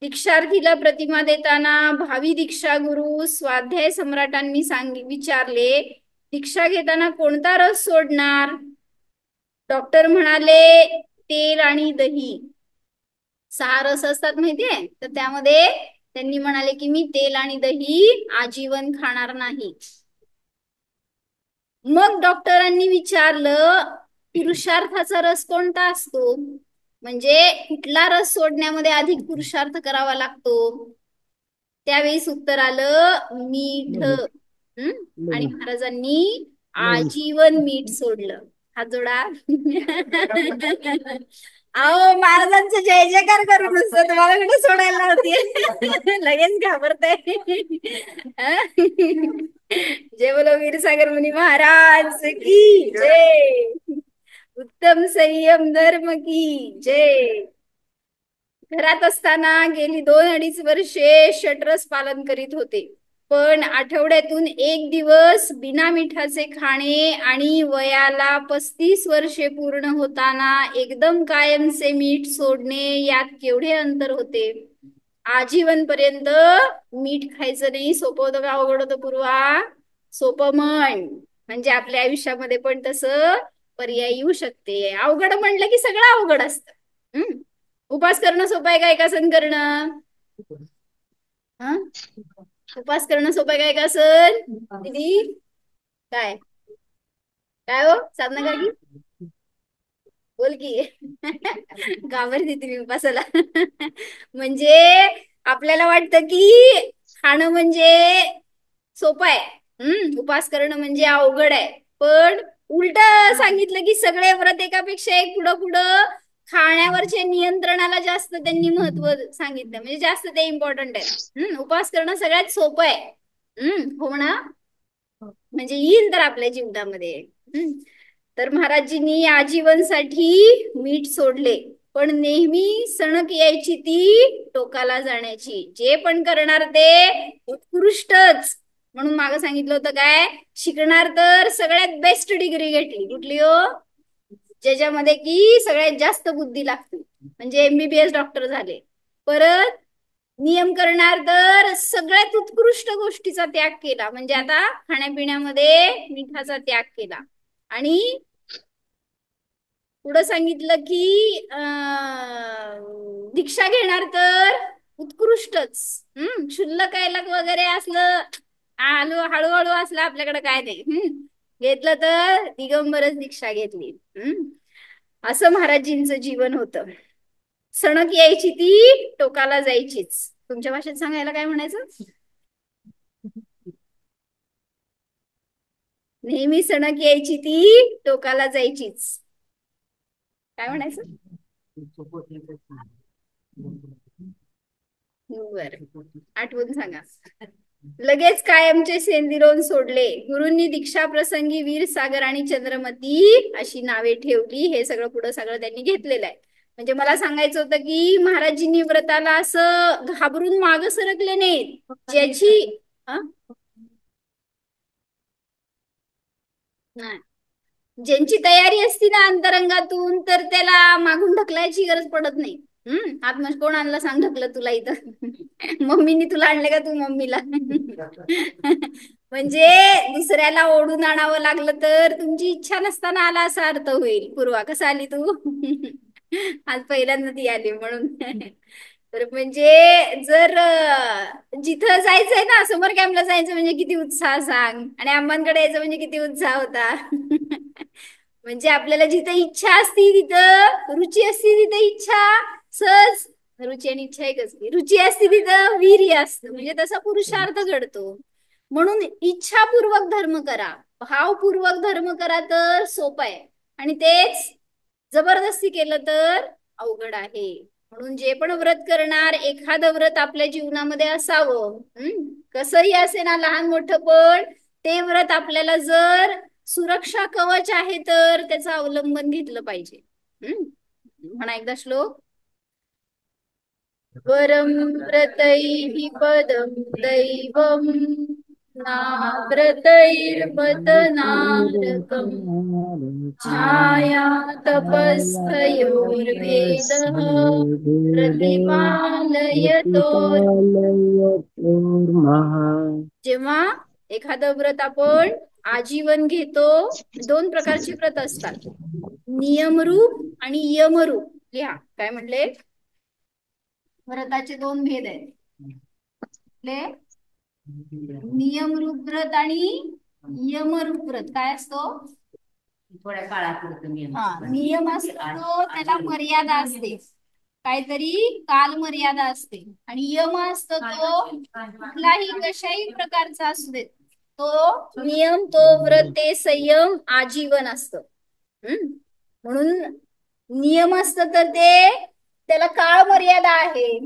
Speaker 1: दीक्षार्थीला प्रतिमा देताना भावी दीक्षा गुरु स्वाध्याय सम्राटांनी विचारले, दीक्षा घेताना कोणता रस सोडणार. डॉक्टर म्हणाले, तेल आणि दही. 6 रस असतात माहितीये, तर त्यामध्ये त्यांनी म्हणाले की मी तेल आणि दही आजीवन खाणार नाही. मग डॉक्टरांनी विचारलं, पुरुषार्थाचा रस कोणता असतो, म्हणजे कुठला रस सोडण्यामध्ये अधिक पुरुषार्थ करावा लागतो. त्यावेळेस उत्तर आलं मीठ. आणि महाराजांनी आजीवन मीठ सोडलं. हात जोडा. अहो, महाराजांचं जय जयकार करून नुसतं तुम्हाला कुठे सोडायला होती. लगेच घाबरताय. जय बोलो वीरसागर मुनी महाराज की जय. उत्तम संयम धर्म की जय. घरात असताना गेली 2-2.5 वर्षे षटरस पालन करीत होते. पण आठवड्यातून 1 दिवस बिना मिठाचे खाणे आणि वयाला 35 वर्षे पूर्ण होताना एकदम कायमचे मीठ सोडणे, यात केवढे अंतर होते. आजीवन पर्यंत मीठ खायचं नाही. सोपं होतं का अवघड होतं पूर्वा? सोपं म्हणजे आपल्या आयुष्यामध्ये पण तसं पर्याय येऊ शकते. अवघड म्हणलं की सगळं अवघड असतं. उपास करणं सोपं आहे का एकासन करणं? उपास करणं सोपं आहे का एकासन? दीदी काय काय हो साधना काकी, बोल की. घाबरते तुम्ही उपासाला. म्हणजे आपल्याला वाटतं की खाणं म्हणजे सोपं आहे, उपास करणं म्हणजे अवघड आहे. पण उलट सांगितलं की सगळे व्रत एकापेक्षा एक पुढं पुढं खाण्यावरचे नियंत्रणाला जास्त त्यांनी महत्व सांगितलं, म्हणजे जास्त ते इम्पॉर्टंट आहे. उपास करणं सगळ्यात सोपं आहे. हो ना, म्हणजे येईल तर आपल्या जीवनामध्ये. तर महाराजजींनी आजीवनसाठी मीठ सोडले, पण नेहमी सणक यायची ती टोकाला जाण्याची. जे पण करणार ते उत्कृष्टच. म्हणून मागं सांगितलं होतं काय, शिकणार तर सगळ्यात बेस्ट डिग्री घेतली. कुठली हो? ज्याच्यामध्ये की सगळ्यात जास्त बुद्धी लागते, म्हणजे MBBS डॉक्टर झाले. परत नियम करणार तर सगळ्यात उत्कृष्ट गोष्टीचा त्याग केला, म्हणजे आता खाण्यापिण्यामध्ये मिठाचा त्याग केला. आणि पुढं सांगितलं की दीक्षा घेणार तर उत्कृष्टच. क्षुल्लक ऐलक वगैरे असलं हळूहळू असलं आपल्याकडे काय नाही. घेतलं तर दिगंबरच दीक्षा घेतली. असं महाराजींचं जीवन होतं. सणक यायची ती टोकाला जायचीच. तुमच्या भाषेत सांगायला काय म्हणायचं? नेहमी सणक यायची ती टोकाला जायचीच. काय म्हणायचं? बर, आठवून सांगा. लगेच कायमचे सेंदिरोन सोडले. गुरूंनी दीक्षा प्रसंगी वीर सागर आणि चंद्रमती अशी नावे ठेवली. हे सगळं पुढं सगळं त्यांनी घेतलेलं आहे. म्हणजे मला सांगायचं होतं की महाराजींनी व्रताला असं घाबरून माग सरकले नाहीत. ज्याची ज्यांची तयारी असती ना अंतरंगातून, तर त्याला मागून ढकलायची गरज पडत नाही. आत्मश कोण आणलं सांग ढकलं तुला इथं? मम्मीनी तुला आणले का तू मम्मीला? म्हणजे दुसऱ्याला ओढून आणावं लागलं तर तुमची इच्छा नसताना आला असा अर्थ होईल. पूर्वा कसा आली तू? आज पहिल्यांदा ती आली म्हणून. तर म्हणजे जर जिथं जायचंय ना, समर कॅम्पला जायचं म्हणजे किती उत्साह सांग, आणि अम्मांकडे यायचं म्हणजे किती उत्साह होता. म्हणजे आपल्याला जिथं इच्छा असती, तिथं रुची असती, तिथं इच्छा सहज. रुची आणि इच्छा एकच की, रुची असती तिथं वीर्य असतं. म्हणजे तसा पुरुषार्थ घडतो. म्हणून इच्छापूर्वक धर्म करा, भावपूर्वक धर्म करा तर सोपं आहे, आणि तेच जबरदस्ती केलं तर अवघड आहे. म्हणून जे पण व्रत करणार, एखादं व्रत आपल्या जीवनामध्ये असावं. कसंही असे ना, लहान मोठं, पण ते व्रत आपल्याला जर सुरक्षा कवच आहे तर त्याचं अवलंबन घेतलं पाहिजे. म्हणा एकदा श्लोक. वरम व्रतैः पदं दैवं नाव्रतैर्मतनारकम् छाया तपस्थयोर्भेदः प्रतिपालयतो. जेव्हा एखादं व्रत आपण आजीवन घेतो, 2 प्रकारची व्रत असतात, नियमरूप आणि यमरूप. लिहा काय म्हटले? व्रताचे 2 भेद आहेत. नियमरूप व्रत आणि यमरूप व्रत. काय असतो?
Speaker 4: थोड्या काळापुरतं
Speaker 1: नियम असतो, त्याला मर्यादा असते, काहीतरी काल मर्यादा असते. आणि यम असतो तो कुठलाही कशाही प्रकारचा असू दे, तो नियम, तो व्रत, ते संयम आजीवन असतं. म्हणून नियम असतं तर त्याला काळ मर्यादा आहे.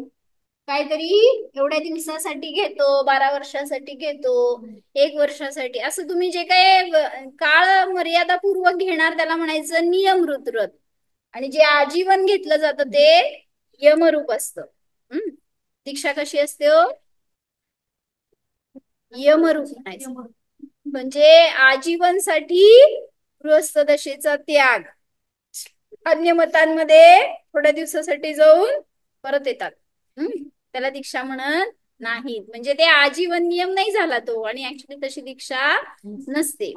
Speaker 1: काहीतरी एवढ्या दिवसासाठी घेतो, 12 वर्षासाठी घेतो, 1 वर्षासाठी, असं तुम्ही जे काय काळ मर्यादा पूर्वक घेणार त्याला म्हणायचं नियमृत व्रत. आणि जे आजीवन घेतलं जातं ते यमरूप असतं. दीक्षा कशी असते हो? यमरूप म्हणायचं. म्हणजे आजीवनसाठी गृहस्थ दशेचा त्याग. अन्य मतांमध्ये थोड्या दिवसासाठी जाऊन परत येतात, त्याला दीक्षा म्हणत नाहीत. म्हणजे ते आजीवन नियम नाही झाला तो, आणि ऍक्च्युली तशी दीक्षा नसते.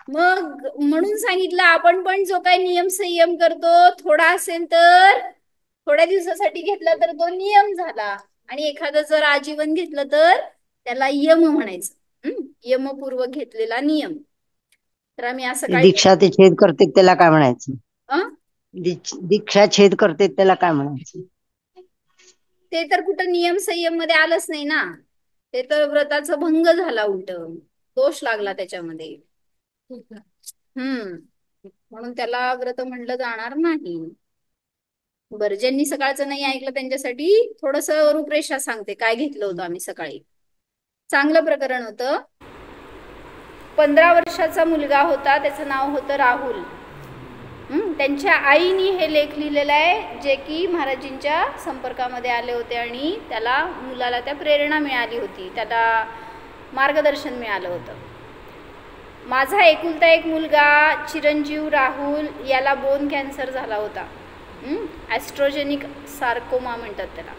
Speaker 1: मग म्हणून सांगितलं, आपण पण जो काही नियम संयम करतो, थोडा असेल तर थोड्या दिवसासाठी घेतला तर तो नियम झाला, आणि एखादं जर आजीवन घेतलं तर त्याला यम म्हणायचं. यमपूर्वक घेतलेला नियम. तर आम्ही असं काय,
Speaker 4: दीक्षा ते छेद करते त्याला काय म्हणायचं? दीक्षा छेद करते त्याला काय म्हणायचं?
Speaker 1: ते तर कुठं नियम संयम मध्ये आलंच नाही ना, ते तर व्रताचा भंग झाला, उलट दोष लागला त्याच्यामध्ये. म्हणून त्याला व्रत म्हणलं जाणार नाही. बरं, ज्यांनी सकाळचं नाही ऐकलं त्यांच्यासाठी थोडस रूपरेषा सांगते, काय घेतलं होतं आम्ही सकाळी. चांगलं प्रकरण होतं. 15 वर्षाचा मुलगा होता, त्याचं नाव होतं राहुल. त्यांच्या आईनी हे लेख लिहिलेला आहे, जे की महाराजींच्या संपर्कामध्ये आले होते, आणि त्याला मुलाला त्या प्रेरणा मिळाली होती, त्याला मार्गदर्शन मिळालं होतं. माझा एकुलता एक मुलगा चिरंजीव राहुल, याला बोन कॅन्सर झाला होता. ॲस्ट्रोजेनिक सार्कोमा म्हणतात त्याला.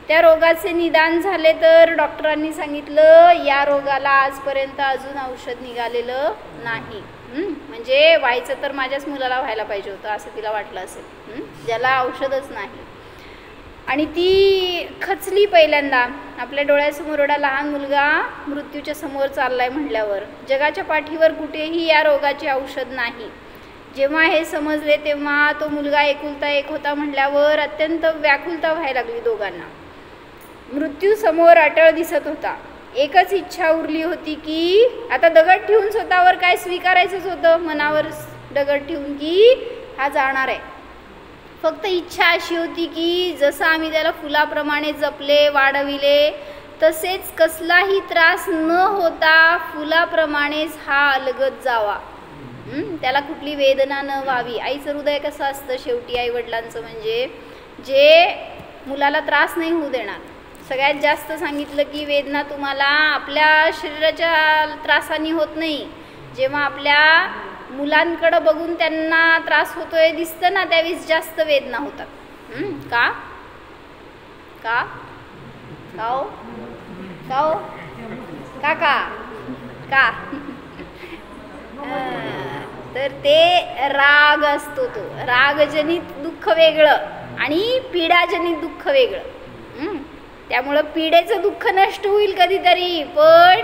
Speaker 1: त्या रोगाचे निदान झाले तर डॉक्टरांनी सांगितलं या रोगाला आजपर्यंत अजून औषध निघालेलं नाही. म्हणजे व्हायचं तर माझ्याच मुलाला व्हायला पाहिजे होतं असं तिला वाटलं असेल, ज्याला औषधच नाही. आणि ती खचली पहिल्यांदा. आपल्या डोळ्यासमोर एवढा लहान मुलगा मृत्यूच्या समोर चाललाय म्हटल्यावर, जगाच्या पाठीवर कुठेही या रोगाचे औषध नाही. जेव्हा हे समजले तेव्हा तो मुलगा एकुलता एक होता म्हटल्यावर अत्यंत व्याकुलता व्हायला लागली दोघांना. मृत्यू समोर अटळ दिसत होता. एकच इच्छा उरली होती की आता दगड ठेवून स्वतःवर काय स्वीकारायचंच होतं, मनावर दगड ठेवून की हा जाणार आहे. फक्त इच्छा अशी होती की जसं आम्ही त्याला फुलाप्रमाणे जपले वाढविले तसेच कसलाही त्रास न होता फुलाप्रमाणेच हा अलगद जावा, त्याला कुठली वेदना न व्हावी. आईचं हृदय कसं असतं शेवटी आईवडिलांचं, म्हणजे जे मुलाला त्रास नाही होऊ देणार. सगळ्यात जास्त सांगितलं की वेदना तुम्हाला आपल्या शरीराच्या त्रासाने होत नाही, जेव्हा आपल्या मुलांकडं बघून त्यांना त्रास होतोय दिसतं ना त्यावेळेस जास्त वेदना होतात. का का काओ काओ काका का तर ते राग असतो, तो रागजनित दुःख वेगळं आणि पीडाजनित दुःख वेगळं. त्यामुळं पीडेचं दुःख नष्ट होईल कधीतरी, पण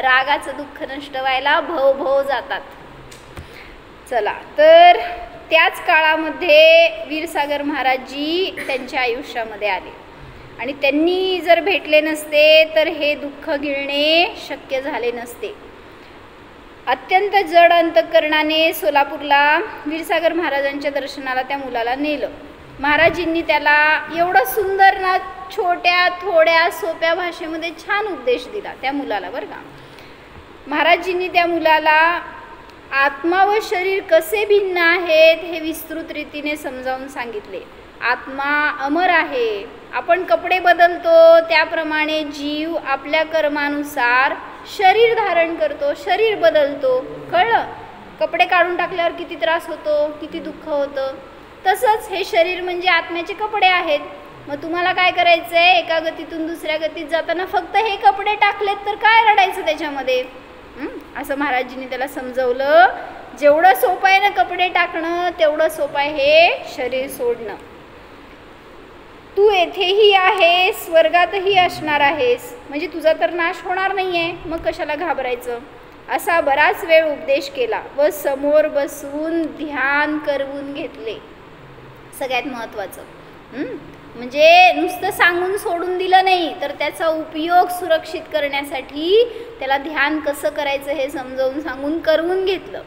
Speaker 1: रागाचं दुःख नष्ट व्हायला भव जातात. चला, तर त्याच काळामध्ये वीरसागर महाराजजी त्यांच्या आयुष्यामध्ये आले आणि त्यांनी जर भेटले नसते तर हे दुःख गिळणे शक्य झाले नसते. अत्यंत जड अंतःकरणाने सोलापूरला वीरसागर महाराजांच्या दर्शनाला त्या मुलाला नेलं. महाराजींनी त्याला एवढं सुंदर ना छोट्या थोड्या सोप्या भाषेमध्ये छान उपदेश दिला त्या मुलाला बरं का. महाराजींनी त्या मुलाला आत्मा व शरीर कसे भिन्न आहेत हे विस्तृत रीतीने समजावून सांगितले. आत्मा अमर आहे, आपण कपडे बदलतो त्याप्रमाणे जीव आपल्या कर्मानुसार शरीर धारण करतो, शरीर बदलतो. कळलं? कपडे काढून टाकल्यावर किती त्रास होतो, किती दुःख होतं, तसंच हे शरीर म्हणजे आत्म्याचे कपडे आहेत. मग तुम्हाला काय करायचं आहे, एका गतीतून दुसऱ्या गतीत जाताना फक्त हे कपडे टाकलेत तर काय रडायचं त्याच्यामध्ये, असं महाराजींनी त्याला समजवलं. जेवढं सोपं आहे ना कपडे टाकणं तेवढं सोपं आहे हे शरीर सोडणं. तू येथेही आहेस, स्वर्गातही असणार आहेस, म्हणजे तुझा तर नाश होणार नाही आहे, मग कशाला घाबरायचं, असा बराच वेळ उपदेश केला व समोर बसवून ध्यान करवून घेतले. सगळ्यात महत्त्वाचं म्हणजे नुसतं सांगून सोडून दिलं नाही तर त्याचा उपयोग सुरक्षित करण्यासाठी त्याला ध्यान कसं करायचं हे समजावून सांगून करवून घेतलं.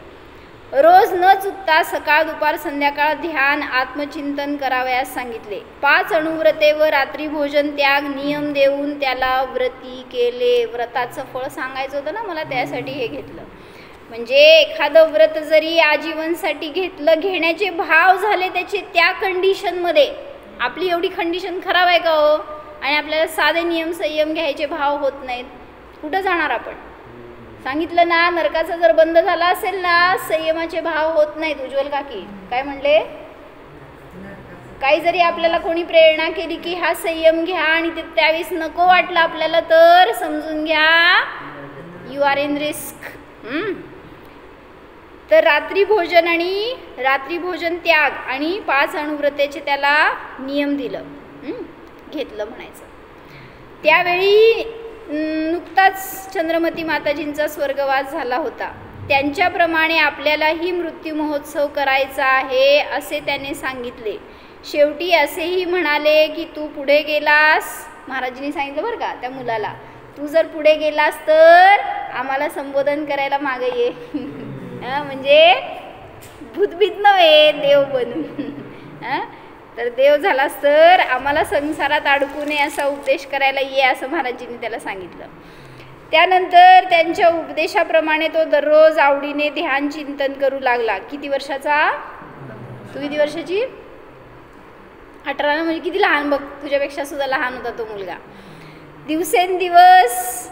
Speaker 1: रोज न चुकता सकाळ दुपार संध्याकाळ ध्यान आत्मचिंतन करावयास सांगितले. 5 अणुव्रते व रात्री भोजन त्याग नियम देऊन त्याला व्रती केले. व्रताचं फळ सांगायचं होतं ना मला, त्यासाठी हे घेतलं. म्हणजे एखादं व्रत जरी आजीवनसाठी घेतलं, घेण्याचे भाव झाले त्याचे त्या कंडिशनमध्ये, आपली एवढी कंडिशन खराब आहे का हो, आणि आपल्याला साधे नियम संयम घ्यायचे भाव होत नाहीत, कुठं जाणार आपण. सांगितलं ना, नरकाचा जर बंद झाला असेल ना संयमाचे भाव होत नाहीत. उज्ज्वल काकी काय म्हणले, काही जरी आपल्याला कोणी प्रेरणा केली की हा संयम घ्या आणि ते त्यावेळेस नको वाटलं आपल्याला तर समजून घ्या यू आर इन रिस्क. तर रात्री भोजन त्याग आणि 5 अणुव्रतेचे त्याला नियम दिलं, घेतलं म्हणायचं. त्यावेळी नुकताच चंद्रमती माताजींचा स्वर्गवास झाला होता. त्यांच्याप्रमाणे आपल्यालाही मृत्यू महोत्सव करायचा आहे असे त्याने सांगितले. शेवटी असेही म्हणाले की तू पुढे गेलास, महाराजांनी सांगितलं बरं का त्या मुलाला, तू जर पुढे गेलास तर आम्हाला संबोधन करायला मागे ये. म्हणजे भूतभीत नव्हे, देव बनून. तर देव झालास तर आम्हाला संसारात अडकू नये असा उपदेश करायला ये असं महाराजांनी त्याला सांगितलं. त्यानंतर त्यांच्या उपदेशाप्रमाणे तो दररोज आवडीने ध्यान चिंतन करू लागला. किती वर्षाचा, तू किती वर्षाची, 18 ना, म्हणजे किती लहान बघ, तुझ्यापेक्षा सुद्धा लहान होता तो मुलगा. दिवसेंदिवस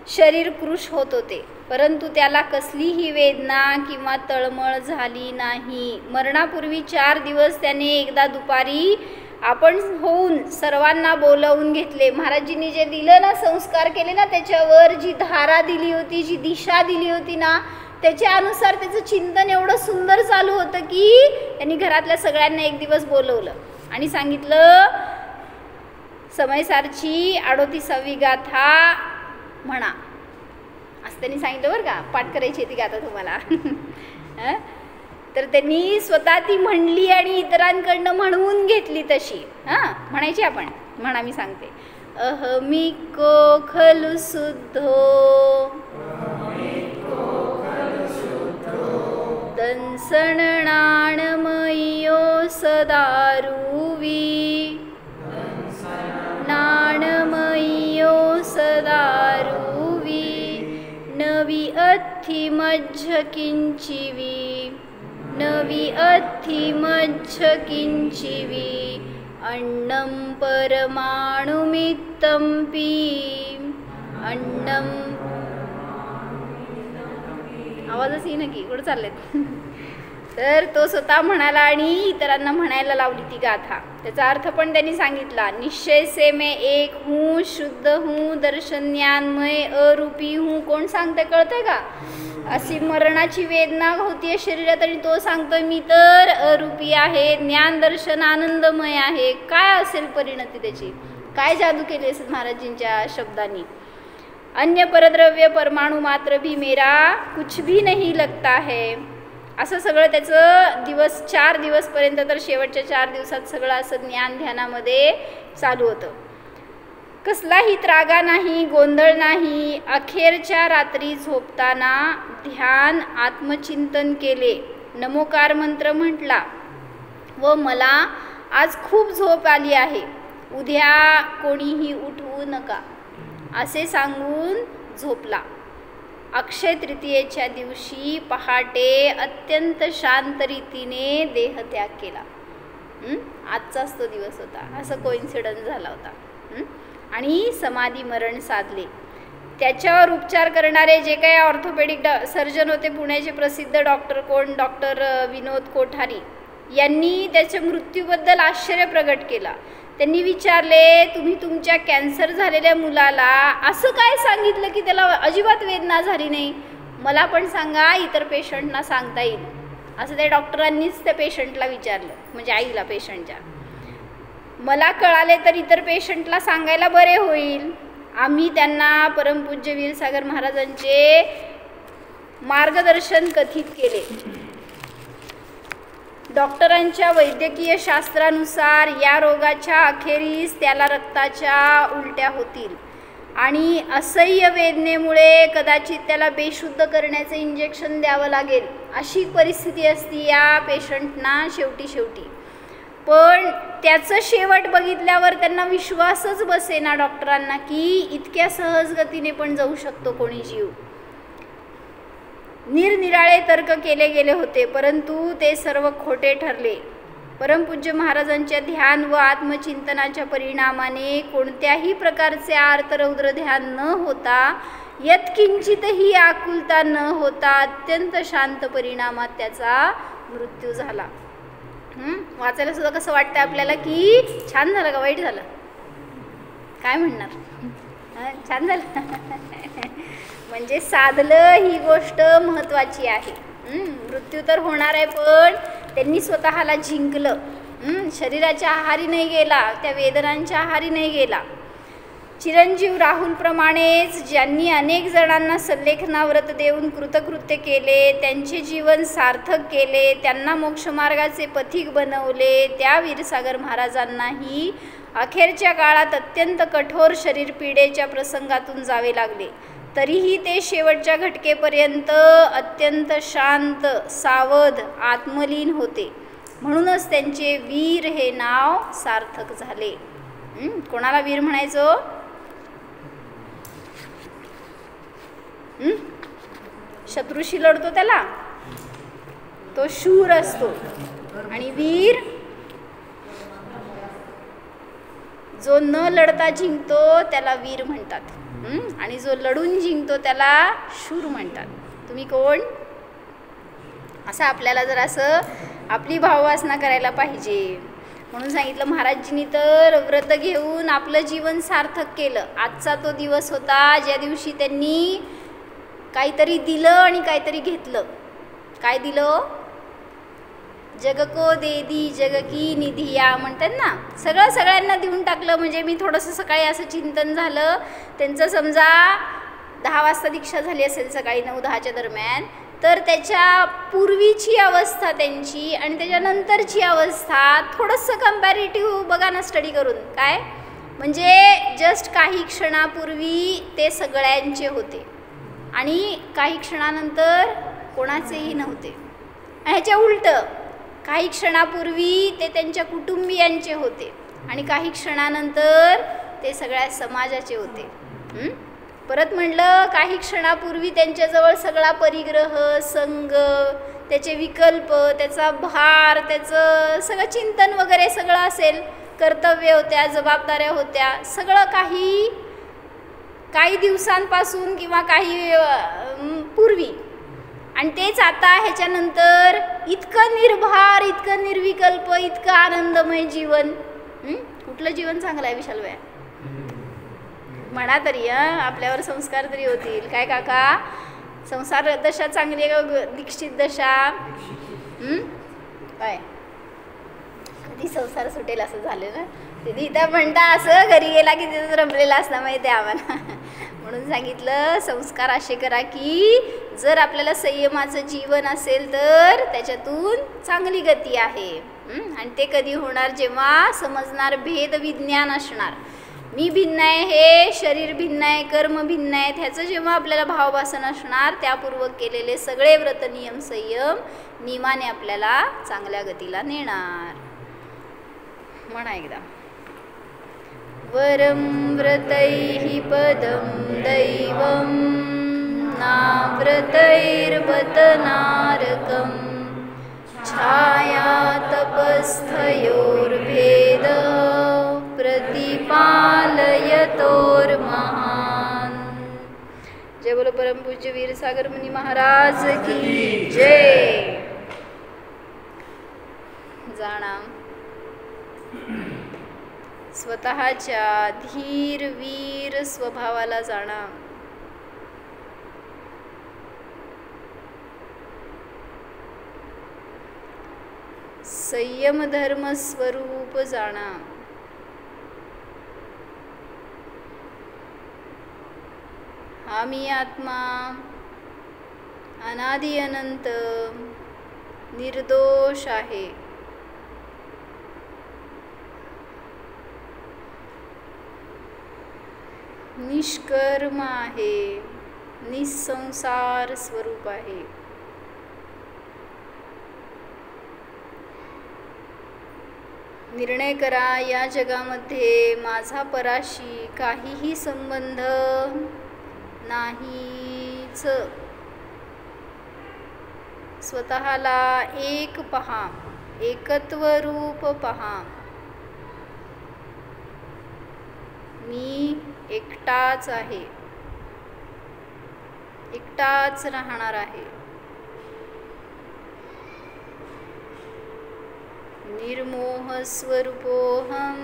Speaker 1: शरीर कृश होत होते, परंतु त्याला कसलीही वेदना किंवा तळमळ झाली नाही. मरणापूर्वी 4 दिवस त्याने एकदा दुपारी आपण होऊन सर्वांना बोलावून घेतले. महाराजींनी जे दिलं ना, संस्कार केले ना, त्याच्यावर जी धारा दिली होती, जी दिशा दिली होती ना, त्याच्या अनुसार त्याचं चिंतन एवढं सुंदर चालू होतं की त्यांनी घरातल्या सगळ्यांना एक दिवस बोलवलं आणि सांगितलं, समयसारची 38वी गाथा म्हणा असं त्यांनी सांगितलं बरं का. पाठ करायची ती गाथा तुम्हाला. तर त्यांनी स्वतः ती म्हणली आणि इतरांकडनं म्हणवून घेतली तशी. म्हणायची आपण म्हणा, मी सांगते. अहमिको खलु शुद्धो दंसननाणमयो सदारुवी नाणमयो सदारुवी नवी अथि मज्ज किंचिवी नवी अथि मज्ज किंचिवी अन्नं परमाणुमित्तं पी अन्नं आवाजच येईना की कुठं चाललेत. तर तो स्वतः म्हणाला आणि इतरांना म्हणायला लावली ती गाथा. त्याचा अर्थ पण त्यांनी सांगितला. निश्चय से मैं एक हूँ, शुद्ध हूँ, दर्शन ज्ञानमय, अरूपी हूँ. कोण सांगते कळतंय का? अशी मरणाची वेदना होतीये शरीरात आणि तो सांगतोय मी तर अरूपी आहे, ज्ञान दर्शन आनंदमय आहे. काय असेल परिणती त्याची? काय जादू केली असेल महाराजींच्या शब्दांनी. अन्य परद्रव्य परमाणु मात्र भी मेरा कुछ भी नहीं लगता है. असं सगळं त्याचं दिवस 4 दिवसपर्यंत, तर शेवटच्या 4 दिवसात सगळं असं ज्ञान ध्यानामध्ये चालू होतं. कसलाही त्रागा नाही, गोंधळ नाही. अखेरच्या रात्री झोपताना ध्यान आत्मचिंतन केले, नमोकार मंत्र म्हटला व मला आज खूप झोप आली आहे, उद्या कोणीही उठवू नका असे सांगून झोपला. अक्षय तृतीयेच्या दिवशी पहाटे अत्यंत शांत रीतीने देहत्याग केला. आजचाच तो दिवस होता, असं कोइन्सिडन्स झाला होता. आणि समाधी मरण साधले. त्याच्यावर उपचार करणारे जे काही ऑर्थोपेडिक सर्जन होते पुण्याचे प्रसिद्ध डॉक्टर, कोण डॉक्टर विनोद कोठारी, यांनी त्याच्या मृत्यूबद्दल आश्चर्य प्रगट केला. त्यांनी विचारले, तुम्ही तुमच्या कॅन्सर झालेल्या मुलाला असं काय सांगितलं की त्याला अजिबात वेदना झाली नाही? मला पण सांगा, इतर पेशंटना सांगता येईल असं त्या डॉक्टरांनीच त्या पेशंटला विचारलं, म्हणजे आईला पेशंटच्या. मला कळाले तर इतर पेशंटला सांगायला बरे होईल. आम्ही त्यांना परमपूज्य वीरसागर महाराजांचे मार्गदर्शन कथित केले. डॉक्टरांच्या वैद्यकीय शास्त्रानुसार या रोगाच्या अखेरीस त्याला रक्ताच्या उलट्या होतील आणि असह्य वेदनेमुळे कदाचित त्याला बेशुद्ध करण्याचं इंजेक्शन द्यावं लागेल, अशी परिस्थिती असती या पेशंटना शेवटी. पण त्याचं शेवट बघितल्यावर त्यांना विश्वासच बसेना डॉक्टरांना की इतक्या सहज गतीने पण जाऊ शकतो कोणी जीव. निरनिराळे तर्क केले गेले होते, परंतु ते सर्व खोटे ठरले. परमपूज्य महाराजांच्या ध्यान व आत्मचिंतनाच्या परिणामाने कोणत्याही प्रकारचे आर्तरौद्र ध्यान न होता, यत्किंचितही आकुलता न होता अत्यंत शांत परिणामात त्याचा मृत्यू झाला. वाचायला सुद्धा कसं वाटतं आपल्याला की छान झालं का वाईट झालं? काय म्हणणार? छान झालं. म्हणजे साधलं ही गोष्ट महत्त्वाची आहे. मृत्यू तर होणार आहे, पण त्यांनी स्वतःला जिंकलं. शरीराच्या आहारी नाही गेला, त्या वेदनांच्या आहारी नाही गेला. चिरंजीव राहुलप्रमाणेच ज्यांनी अनेक जणांना सल्लेखनाव्रत देऊन कृतकृत्य केले, त्यांचे जीवन सार्थक केले, त्यांना मोक्षमार्गाचे पथिक बनवले, त्या वीरसागर महाराजांनाही अखेरच्या काळात अत्यंत कठोर शरीरपीडेच्या प्रसंगातून जावे लागले. तरीही ते शेवटच्या घटकेपर्यंत अत्यंत शांत, सावध, आत्मलीन होते. म्हणूनच त्यांचे वीर हे नाव सार्थक झाले. कोणाला वीर म्हणायचो? शत्रूशी लढतो त्याला तो शूर असतो, आणि वीर जो न लढता जिंकतो त्याला वीर म्हणतात, आणि जो लढून जिंकतो त्याला शूर म्हणतात. तुम्ही कोण? असं आपल्याला जर असं आपली भाववासना करायला पाहिजे. म्हणून सांगितलं महाराजजींनी तर व्रत घेऊन आपलं जीवन सार्थक केलं. आजचा तो दिवस होता ज्या दिवशी त्यांनी काहीतरी दिलं आणि काहीतरी घेतलं. काय दिलं? जग को दे दी जग की निधी या म्हणतात ना, सगळं सगळ्यांना देऊन टाकलं. म्हणजे मी थोडंसं सकाळी असं चिंतन झालं त्यांचं, समजा 10 वाजता दीक्षा झाली असेल सकाळी 9-10च्या दरम्यान, तर त्याच्या पूर्वीची अवस्था त्यांची आणि त्याच्यानंतरची अवस्था थोडंसं कंपॅरेटिव्ह बघा ना स्टडी करून. काय म्हणजे जस्ट काही क्षणापूर्वी ते सगळ्यांचे होते आणि काही क्षणानंतर कोणाचेही नव्हते. ह्याच्या उलटं काही क्षणापूर्वी ते त्यांच्या कुटुंबियांचे होते आणि काही क्षणानंतर ते सगळ्या समाजाचे होते. परत म्हटलं काही क्षणापूर्वी त्यांच्याजवळ सगळा परिग्रह, संघ, त्याचे विकल्प, त्याचा भार, त्याचं सगळं चिंतन वगैरे सगळं असेल, कर्तव्य होत्या, जबाबदाऱ्या होत्या, सगळं काही दिवसांपासून किंवा काही पूर्वी. आणि तेच आता ह्याच्यानंतर इतकं निर्भार, इतकं निर्विकल्प, इतकं आनंदमय जीवन. कुठलं जीवन चांगलं आहे विशाल भैया? म्हणा तरी आपल्यावर संस्कार तरी होतील. काय काका, संसार दशा चांगली आहे का दीक्षित दशा? काय कधी संसार सुटेल असं झालं ना. तिथे इथं म्हणता असं घरी गेला की तिथं रमलेला असला माहिती आहे आम्हाला. म्हणून सांगितलं संस्कार असे करा की जर आपल्याला संयमाचं जीवन असेल तर त्याच्यातून चांगली गती आहे. आणि ते कधी होणार? जेव्हा समजणार भेद विज्ञान असणार. मी भिन्न आहे, हे शरीर भिन्न आहे, कर्म भिन्न आहेत, ह्याचं जेव्हा आपल्याला भावभासन असणार, त्यापूर्वक केलेले सगळे व्रत नियम संयम नियमाने आपल्याला चांगल्या गतीला नेणार. म्हणा एकदा. वरं व्रतैः पदं दैवं नाव्रतैर्बत नारकं छाया तपस्थयोर्भेद प्रतिपालयतोर्महान्. जय बोलो परम पूज्य वीर सागर मुनी महाराज की जय. जाणा स्वतःच्या धीर वीर स्वभावाला जाणा. संयम धर्म स्वरूप जाणा. हा मी आत्मा अनादि अनंत निर्दोष आहे. निष्कर्म आहे, निसंसार स्वरूप आहे. निर्णय करा या जगामध्ये माझा पराशी काहीही संबंध नाहीच. स्वतःला एक पहा, एकत्व रूप पहा. मी एकटाच आहे, एकटाच राहणार आहे. निर्मोह स्वरूपोऽहं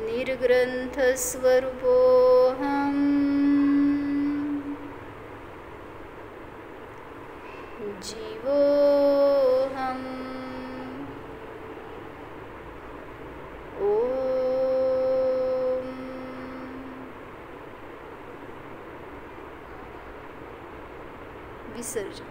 Speaker 1: निर्ग्रंथ स्वरूपोऽहं जीवोऽहम्. ओम विसर्जन.